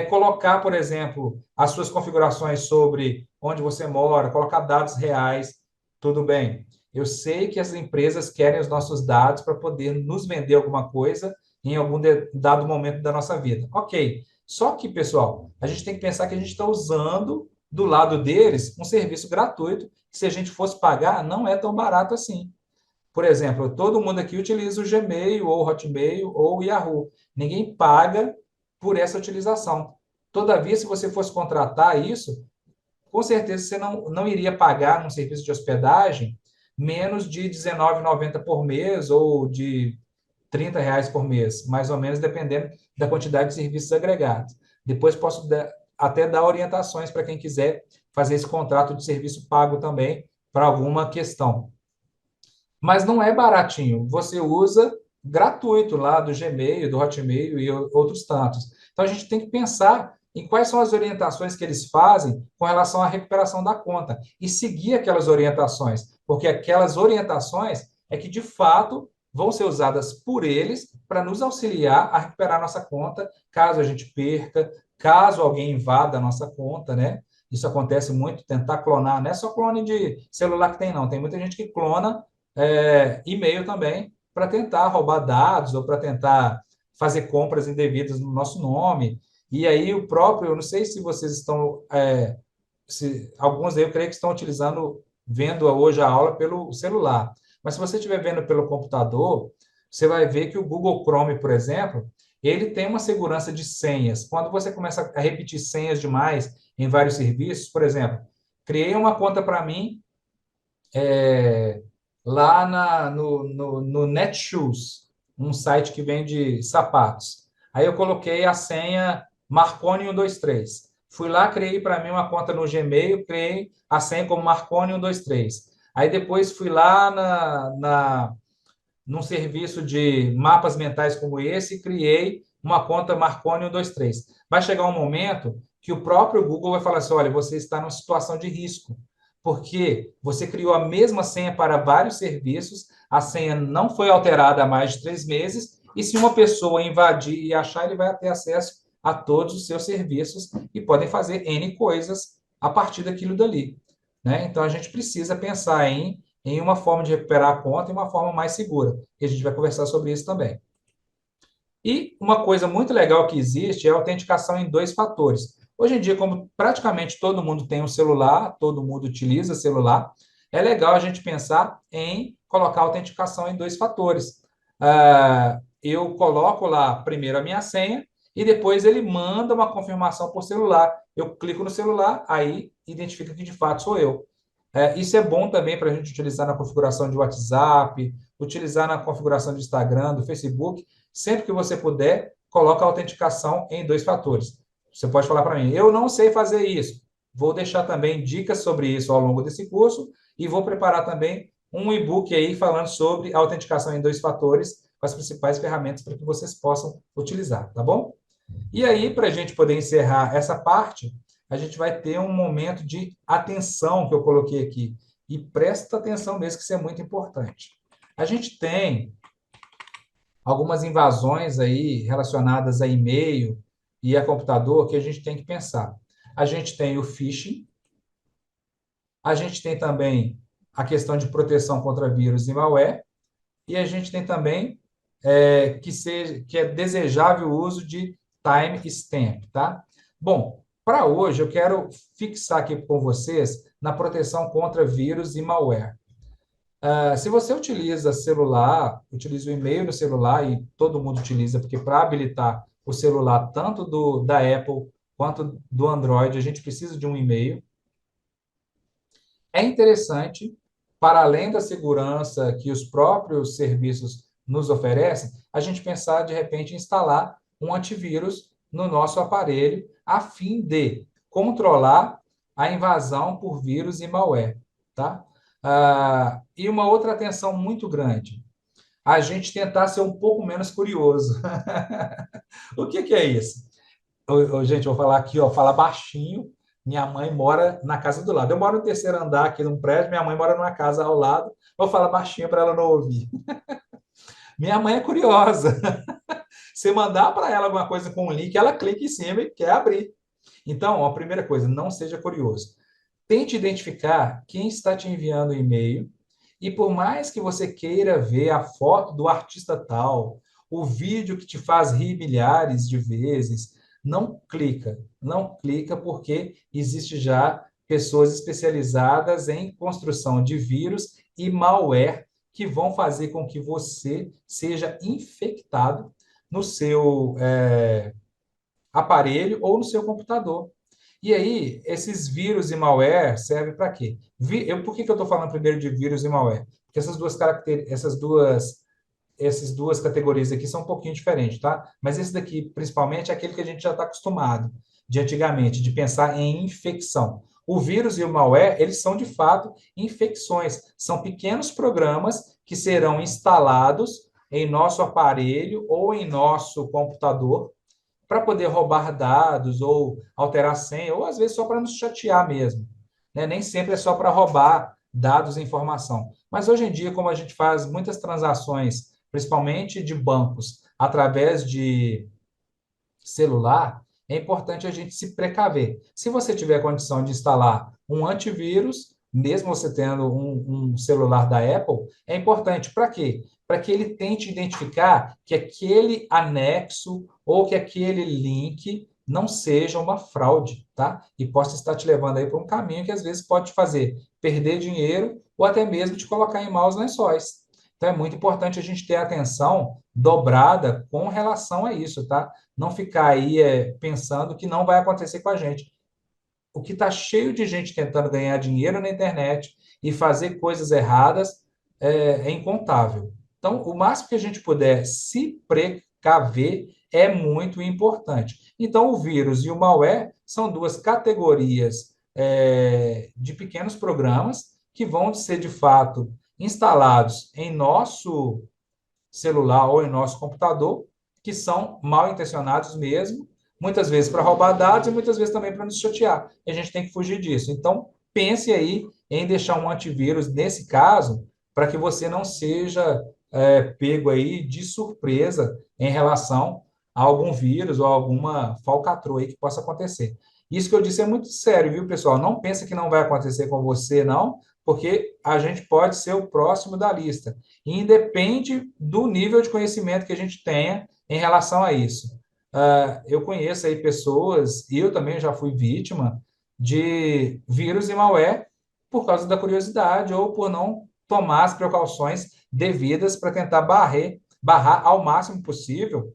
colocar, por exemplo, as suas configurações sobre onde você mora, colocar dados reais, tudo bem. Eu sei que as empresas querem os nossos dados para poder nos vender alguma coisa em algum dado momento da nossa vida. Ok. Só que, pessoal, a gente tem que pensar que a gente está usando do lado deles um serviço gratuito, que se a gente fosse pagar, não é tão barato assim. Por exemplo, todo mundo aqui utiliza o Gmail, ou o Hotmail, ou o Yahoo. Ninguém paga por essa utilização. Todavia, se você fosse contratar isso, com certeza você não iria pagar num serviço de hospedagem menos de R$19,90 por mês ou de R$ 30 por mês, mais ou menos, dependendo da quantidade de serviços agregados. Depois posso até dar orientações para quem quiser fazer esse contrato de serviço pago também para alguma questão. Mas não é baratinho. Você usa gratuito lá do Gmail, do Hotmail e outros tantos. Então, a gente tem que pensar em quais são as orientações que eles fazem com relação à recuperação da conta e seguir aquelas orientações, porque aquelas orientações é que, de fato, vão ser usadas por eles para nos auxiliar a recuperar nossa conta, caso a gente perca, caso alguém invada a nossa conta, né? Isso acontece muito, tentar clonar, não é só clone de celular que tem, não. Tem muita gente que clona e-mail também para tentar roubar dados ou para tentar fazer compras indevidas no nosso nome. E aí o próprio, eu não sei se vocês estão, alguns aí eu creio que estão vendo hoje a aula pelo celular. Mas se você estiver vendo pelo computador, você vai ver que o Google Chrome, por exemplo, ele tem uma segurança de senhas. Quando você começa a repetir senhas demais em vários serviços, por exemplo, criei uma conta para mim lá no Netshoes, um site que vende sapatos. Aí eu coloquei a senha Marconi123. Fui lá, criei para mim uma conta no Gmail, criei a senha como Marconi123. Aí depois fui lá num serviço de mapas mentais como esse e criei uma conta Marconi123. Vai chegar um momento que o próprio Google vai falar assim, olha, você está numa situação de risco, porque você criou a mesma senha para vários serviços, a senha não foi alterada há mais de 3 meses, e se uma pessoa invadir e achar, ele vai ter acesso a todos os seus serviços e podem fazer N coisas a partir daquilo dali, né? Então, a gente precisa pensar em uma forma de recuperar a conta e uma forma mais segura, e a gente vai conversar sobre isso também. E uma coisa muito legal que existe é a autenticação em 2 fatores. Hoje em dia, como praticamente todo mundo tem um celular, todo mundo utiliza celular, é legal a gente pensar em colocar a autenticação em 2 fatores. Eu coloco lá primeiro a minha senha e depois ele manda uma confirmação por celular. Eu clico no celular, aí identifica que de fato sou eu. Isso é bom também para a gente utilizar na configuração de WhatsApp, utilizar na configuração de Instagram, do Facebook. Sempre que você puder, coloca a autenticação em 2 fatores. Você pode falar para mim, eu não sei fazer isso. Vou deixar também dicas sobre isso ao longo desse curso e vou preparar também um e-book aí falando sobre a autenticação em 2 fatores, com as principais ferramentas para que vocês possam utilizar, tá bom? E aí, para a gente poder encerrar essa parte, a gente vai ter um momento de atenção que eu coloquei aqui. E presta atenção mesmo, que isso é muito importante. A gente tem algumas invasões aí relacionadas a e-mail e a computador que a gente tem que pensar. A gente tem o phishing, a gente tem também a questão de proteção contra vírus e malware, e a gente tem também que é desejável o uso de timestamp, tá? Bom, para hoje eu quero fixar aqui com vocês na proteção contra vírus e malware. Se você utiliza celular, utiliza o e-mail no celular, e todo mundo utiliza, porque para habilitar o celular, tanto da Apple quanto do Android, a gente precisa de um e-mail. É interessante, para além da segurança que os próprios serviços nos oferecem, a gente pensar, de repente, em instalar um antivírus no nosso aparelho, a fim de controlar a invasão por vírus e malware, tá? E uma outra atenção muito grande, a gente tentar ser um pouco menos curioso. O que é isso? Gente, eu vou falar aqui, ó, falar baixinho. Minha mãe mora na casa do lado. Eu moro no terceiro andar aqui num prédio, minha mãe mora numa casa ao lado. Vou falar baixinho para ela não ouvir. Minha mãe é curiosa. Se mandar para ela alguma coisa com um link, ela clica em cima e quer abrir. Então, a primeira coisa, não seja curioso. Tente identificar quem está te enviando o e-mail e por mais que você queira ver a foto do artista tal, o vídeo que te faz rir milhares de vezes, não clica porque existe já pessoas especializadas em construção de vírus e malware que vão fazer com que você seja infectado no seu aparelho ou no seu computador. E aí, esses vírus e malware servem para quê? Por que eu estou falando primeiro de vírus e malware? Porque essas duas categorias aqui são um pouquinho diferentes, tá? Mas esse daqui, principalmente, é aquele que a gente já está acostumado, de antigamente, de pensar em infecção. O vírus e o malware, eles são, de fato, infecções. São pequenos programas que serão instalados em nosso aparelho ou em nosso computador para poder roubar dados ou alterar senha, ou às vezes só para nos chatear mesmo, né? Nem sempre é só para roubar dados e informação. Mas hoje em dia, como a gente faz muitas transações, principalmente de bancos, através de celular, é importante a gente se precaver. Se você tiver condição de instalar um antivírus, mesmo você tendo um celular da Apple, é importante. Para quê? Para que ele tente identificar que aquele anexo ou que aquele link não seja uma fraude, tá? E possa estar te levando aí para um caminho que às vezes pode te fazer perder dinheiro ou até mesmo te colocar em maus lençóis. Então é muito importante a gente ter atenção dobrada com relação a isso, tá? Não ficar aí pensando que não vai acontecer com a gente. O que está cheio de gente tentando ganhar dinheiro na internet e fazer coisas erradas é incontável. Então, o máximo que a gente puder se precaver é muito importante. Então, o vírus e o malware são duas categorias de pequenos programas que vão ser, de fato, instalados em nosso celular ou em nosso computador, que são mal intencionados mesmo, muitas vezes para roubar dados e muitas vezes também para nos chatear. E a gente tem que fugir disso. Então, pense aí em deixar um antivírus nesse caso, para que você não seja pego aí de surpresa em relação a algum vírus ou alguma falcatrua aí que possa acontecer. Isso que eu disse é muito sério, viu, pessoal? Não pensa que não vai acontecer com você, não, porque a gente pode ser o próximo da lista. E independe do nível de conhecimento que a gente tenha em relação a isso. Eu conheço aí pessoas, e eu também já fui vítima de vírus e malware por causa da curiosidade ou por não tomar as precauções devidas para tentar barrar ao máximo possível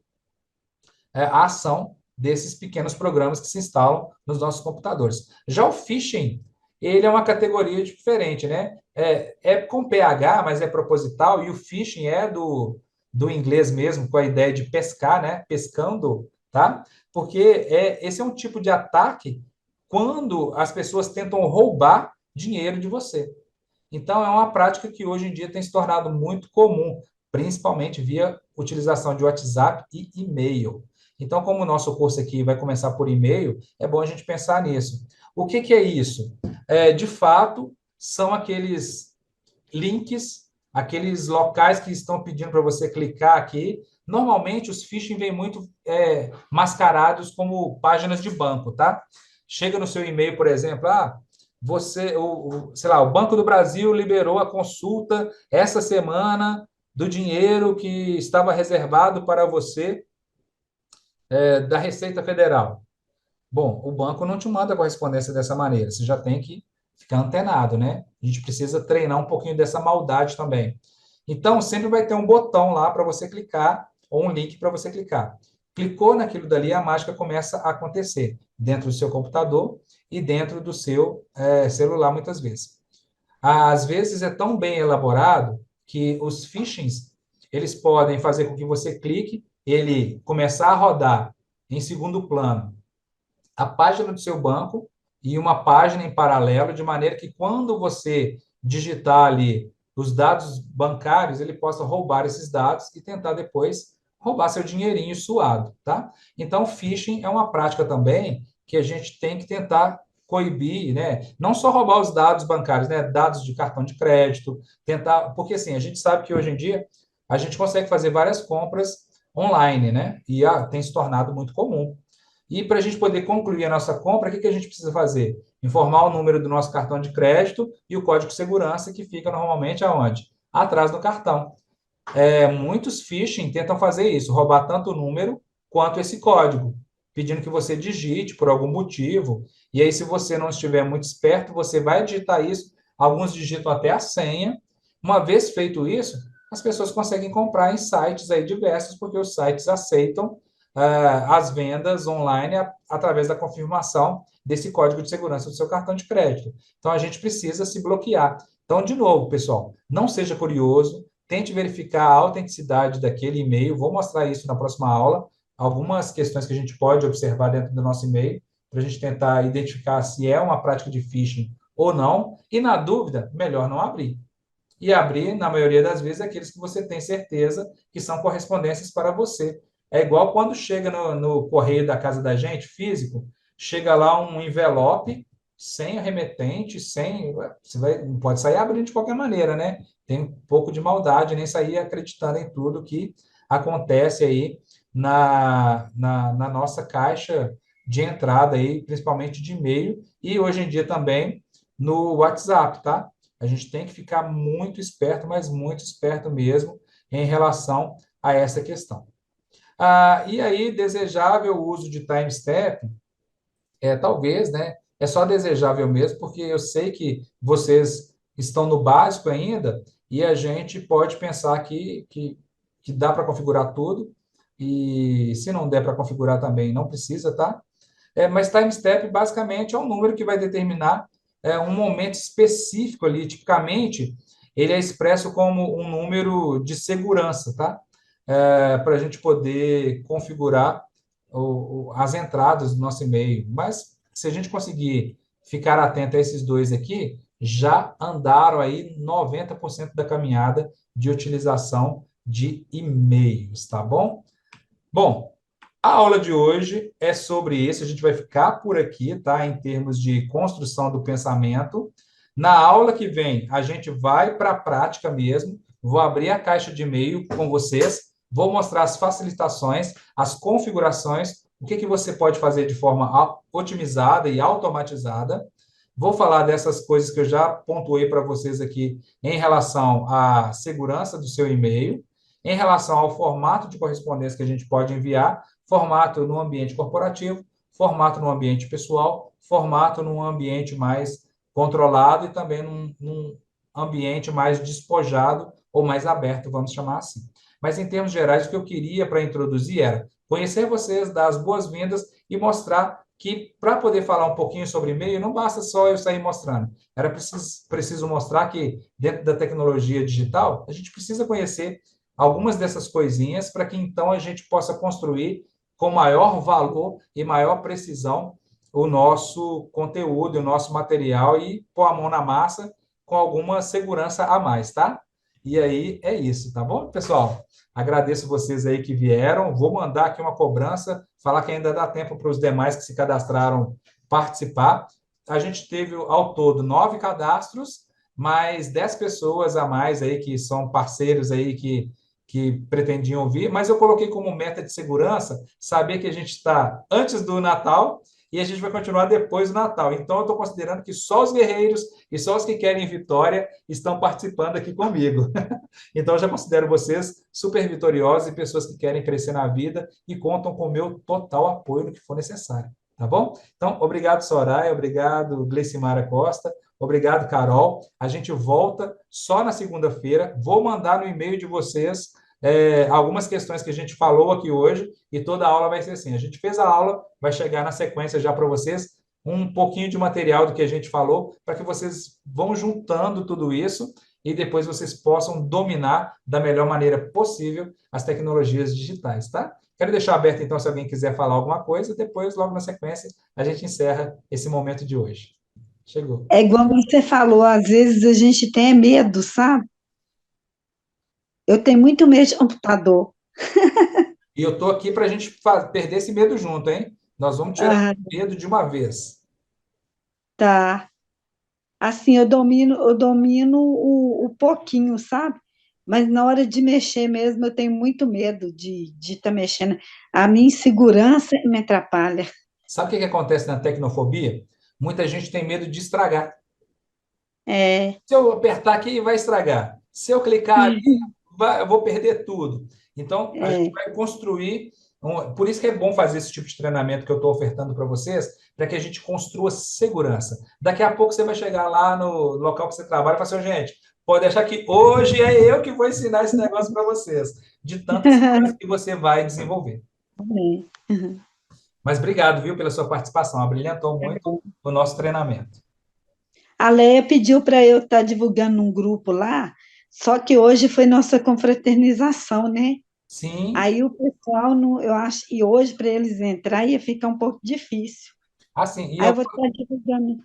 a ação desses pequenos programas que se instalam nos nossos computadores. Já o phishing, ele é uma categoria diferente, né? É com PH, mas é proposital, e o phishing é do inglês mesmo, com a ideia de pescar, né? Pescando, tá? Porque esse é um tipo de ataque quando as pessoas tentam roubar dinheiro de você. Então, é uma prática que hoje em dia tem se tornado muito comum, principalmente via utilização de WhatsApp e e-mail. Então, como o nosso curso aqui vai começar por e-mail, é bom a gente pensar nisso. O que é isso? De fato, são aqueles links, aqueles locais que estão pedindo para você clicar aqui. Normalmente, os phishing vêm muito mascarados como páginas de banco, tá? Chega no seu e-mail, por exemplo, sei lá, o Banco do Brasil liberou a consulta essa semana do dinheiro que estava reservado para você da Receita Federal. Bom, o banco não te manda a correspondência dessa maneira, você já tem que ficar antenado, né? A gente precisa treinar um pouquinho dessa maldade também. Então, sempre vai ter um botão lá para você clicar, ou um link para você clicar. Clicou naquilo dali, a mágica começa a acontecer dentro do seu computador e dentro do seu celular, muitas vezes. Às vezes é tão bem elaborado que os phishings, eles podem fazer com que você clique, ele começar a rodar em segundo plano a página do seu banco e uma página em paralelo, de maneira que quando você digitar ali os dados bancários, ele possa roubar esses dados e tentar depois roubar seu dinheirinho suado, tá? Então, phishing é uma prática também que a gente tem que tentar coibir, né? Não só roubar os dados bancários, né? Dados de cartão de crédito, tentar, porque assim, a gente sabe que hoje em dia a gente consegue fazer várias compras online, né? E tem se tornado muito comum. E para a gente poder concluir a nossa compra, o que a gente precisa fazer? Informar o número do nosso cartão de crédito e o código de segurança que fica normalmente aonde? Atrás do cartão. Muitos phishing tentam fazer isso, roubar tanto o número quanto esse código, pedindo que você digite por algum motivo. E aí, se você não estiver muito esperto, você vai digitar isso. Alguns digitam até a senha. Uma vez feito isso, as pessoas conseguem comprar em sites aí diversos, porque os sites aceitam as vendas online através da confirmação desse código de segurança do seu cartão de crédito. Então, a gente precisa se bloquear. Então, de novo, pessoal, não seja curioso, tente verificar a autenticidade daquele e-mail. Vou mostrar isso na próxima aula, algumas questões que a gente pode observar dentro do nosso e-mail, para a gente tentar identificar se é uma prática de phishing ou não, e na dúvida, melhor não abrir. E abrir, na maioria das vezes, aqueles que você tem certeza que são correspondências para você. É igual quando chega no correio da casa da gente, físico, chega lá um envelope sem remetente, não pode sair abrindo de qualquer maneira, né? Tem um pouco de maldade, nem sair acreditando em tudo que acontece aí na nossa caixa de entrada aí, principalmente de e-mail, e hoje em dia também no WhatsApp, tá? A gente tem que ficar muito esperto, mas muito esperto mesmo em relação a essa questão. E aí, desejável o uso de timestamp, talvez, né? É só desejável mesmo, porque eu sei que vocês estão no básico ainda e a gente pode pensar que dá para configurar tudo e se não der para configurar também, não precisa, tá? Mas timestamp basicamente é um número que vai determinar um momento específico ali, tipicamente ele é expresso como um número de segurança, tá? Para a gente poder configurar as entradas do nosso e-mail. Mas se a gente conseguir ficar atento a esses dois aqui, já andaram aí 90% da caminhada de utilização de e-mails, tá bom? Bom, A aula de hoje é sobre isso, a gente vai ficar por aqui, tá? Em termos de construção do pensamento. Na aula que vem, a gente vai para a prática mesmo. Vou abrir a caixa de e-mail com vocês, vou mostrar as facilitações, as configurações, o que que você pode fazer de forma otimizada e automatizada. Vou falar dessas coisas que eu já pontuei para vocês aqui em relação à segurança do seu e-mail, em relação ao formato de correspondência que a gente pode enviar, formato no ambiente corporativo, formato no ambiente pessoal, formato num ambiente mais controlado e também num ambiente mais despojado ou mais aberto, vamos chamar assim. Mas, em termos gerais, o que eu queria para introduzir era conhecer vocês, dar as boas-vindas e mostrar que, para poder falar um pouquinho sobre e-mail, não basta só eu sair mostrando. Era preciso mostrar que, dentro da tecnologia digital, a gente precisa conhecer algumas dessas coisinhas para que, então, a gente possa construir com maior valor e maior precisão o nosso conteúdo, o nosso material e pôr a mão na massa com alguma segurança a mais, tá? E aí é isso, tá bom, pessoal? Agradeço vocês aí que vieram. Vou mandar aqui uma cobrança, falar que ainda dá tempo para os demais que se cadastraram participar. A gente teve, ao todo, 9 cadastros, mais 10 pessoas a mais aí que são parceiros aí que pretendiam vir, mas eu coloquei como meta de segurança saber que a gente está antes do Natal e a gente vai continuar depois do Natal. Então, eu estou considerando que só os guerreiros e só os que querem vitória estão participando aqui comigo. Então, eu já considero vocês super vitoriosos e pessoas que querem crescer na vida e contam com o meu total apoio no que for necessário. Tá bom? Então, obrigado, Soraya, obrigado, Gleicimara Costa, obrigado, Carol. A gente volta só na segunda-feira. Vou mandar no e-mail de vocês algumas questões que a gente falou aqui hoje e toda a aula vai ser assim. A gente fez a aula, vai chegar na sequência já para vocês um pouquinho de material do que a gente falou, para que vocês vão juntando tudo isso e depois vocês possam dominar da melhor maneira possível as tecnologias digitais, tá? Quero deixar aberto, então, se alguém quiser falar alguma coisa, depois, logo na sequência, a gente encerra esse momento de hoje. Chegou. É igual você falou, às vezes a gente tem medo, sabe? Eu tenho muito medo de computador. E eu estou aqui para a gente perder esse medo junto, hein? Nós vamos tirar Ah, o medo de uma vez. tá. Assim, eu domino o pouquinho, sabe? Mas na hora de mexer mesmo, eu tenho muito medo de estar mexendo. A minha insegurança me atrapalha. Sabe o que que acontece na tecnofobia? Muita gente tem medo de estragar. É, Se eu apertar aqui, vai estragar. Se eu clicar ali, eu vou perder tudo. Então, a gente é. vai construir. Por isso que é bom fazer esse tipo de treinamento que eu estou ofertando para vocês, para que a gente construa segurança. Daqui a pouco você vai chegar lá no local que você trabalha e falar assim, gente, pode deixar que hoje é eu que vou ensinar esse negócio para vocês, de tanta segurança que você vai desenvolver. Amém. Mas obrigado, viu, pela sua participação. Abrilhantou muito o nosso treinamento. A Leia pediu para eu estar divulgando num grupo lá, só que hoje foi nossa confraternização, né? Sim, Aí o pessoal, não, eu acho, e hoje para eles entrar ia ficar um pouco difícil. assim, e Aí eu vou estar divulgando.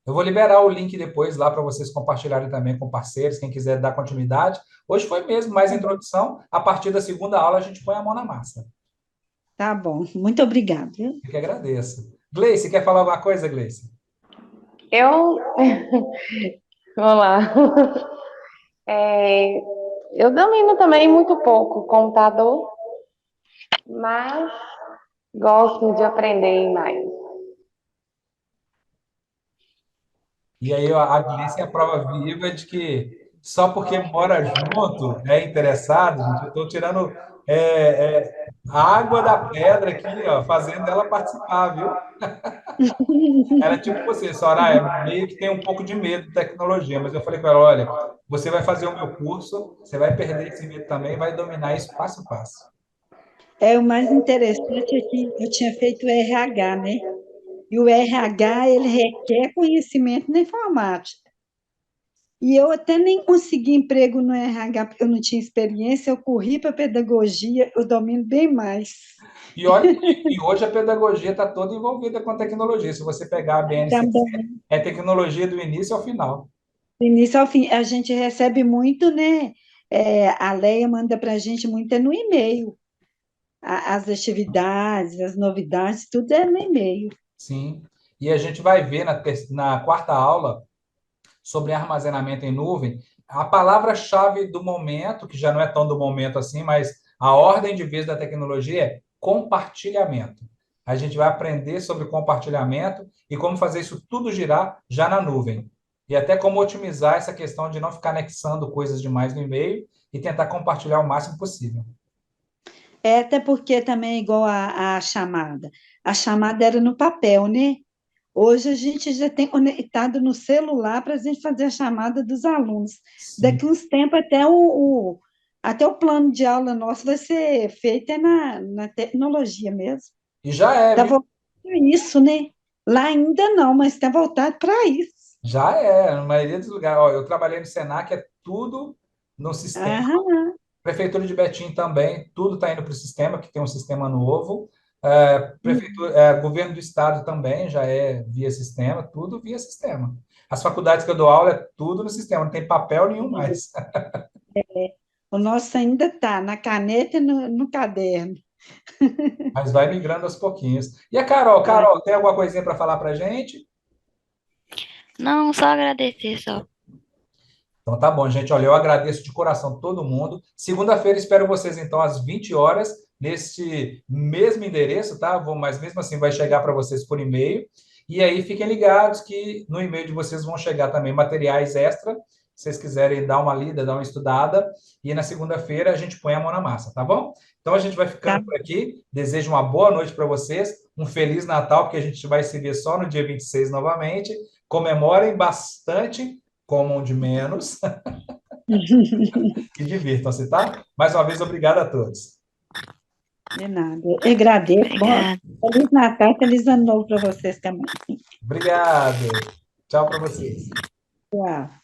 eu vou liberar o link depois lá para vocês compartilharem também com parceiros, quem quiser dar continuidade. Hoje foi mesmo mais introdução. A partir da segunda aula a gente põe a mão na massa. Tá bom, muito obrigada, viu? Eu que agradeço. Gleice, quer falar alguma coisa, Gleice? Eu, vamos lá. É, eu domino também muito pouco computador, mas gosto de aprender mais. E aí a Gleice é a prova viva de que só porque mora junto, é interessado, gente, eu estou tirando a água da pedra aqui, ó, fazendo ela participar, viu? Era tipo você, Soraya, meio que tem um pouco de medo de tecnologia, mas eu falei com ela, olha, você vai fazer o meu curso, você vai perder esse medo também, vai dominar isso passo a passo. É, o mais interessante é que eu tinha feito o RH, né? E o RH, ele requer conhecimento na informática. E eu até nem consegui emprego no RH, porque eu não tinha experiência, eu corri para pedagogia, eu domino bem mais. E olha, e hoje a pedagogia está toda envolvida com tecnologia. Se você pegar a BNCC, Também, é tecnologia do início ao final. do início ao fim, a gente recebe muito, né? A Leia manda para a gente muito é no e-mail. as atividades, as novidades, tudo é no e-mail. Sim. E a gente vai ver na quarta aula sobre armazenamento em nuvem, a palavra-chave do momento, que já não é tão do momento assim, mas a ordem de vez da tecnologia é compartilhamento. A gente vai aprender sobre compartilhamento e como fazer isso tudo girar já na nuvem. E até como otimizar essa questão de não ficar anexando coisas demais no e-mail e tentar compartilhar o máximo possível. Até porque também é igual a chamada. A chamada era no papel, né? Hoje a gente já tem conectado no celular para a gente fazer a chamada dos alunos. Sim. Daqui uns tempos até o plano de aula nosso vai ser feito na tecnologia mesmo. E já é, Está viu? voltando para isso, né? Lá ainda não, mas está voltado para isso. Já é, na maioria dos lugares. Ó, eu trabalhei no Senac, é tudo no sistema. Aham. Prefeitura de Betim também, tudo está indo para o sistema, que tem um sistema novo. Governo do estado também já é via sistema, tudo via sistema. As faculdades que eu dou aula é tudo no sistema, não tem papel nenhum mais. O nosso ainda está na caneta e no caderno. Mas vai migrando aos pouquinhos. E a Carol? Vai. Carol, tem alguma coisinha para falar para a gente? Não, só agradecer só. Então tá bom, gente. Olha, eu agradeço de coração todo mundo. Segunda-feira espero vocês então às 20 horas neste mesmo endereço, tá? Mas mesmo assim vai chegar para vocês por e-mail. E aí fiquem ligados que no e-mail de vocês vão chegar também materiais extra, se vocês quiserem dar uma lida, dar uma estudada. E na segunda-feira a gente põe a mão na massa, tá bom? Então a gente vai Tá. ficando por aqui. Desejo uma boa noite para vocês, um feliz Natal, porque a gente vai se ver só no dia 26 novamente. Comemorem bastante, comam de menos e divirtam-se, tá? Mais uma vez, obrigado a todos. De nada. Eu agradeço. Bom, Obrigada. Feliz Natal, feliz Ano Novo para vocês também. Obrigado. Tchau para vocês. Tchau.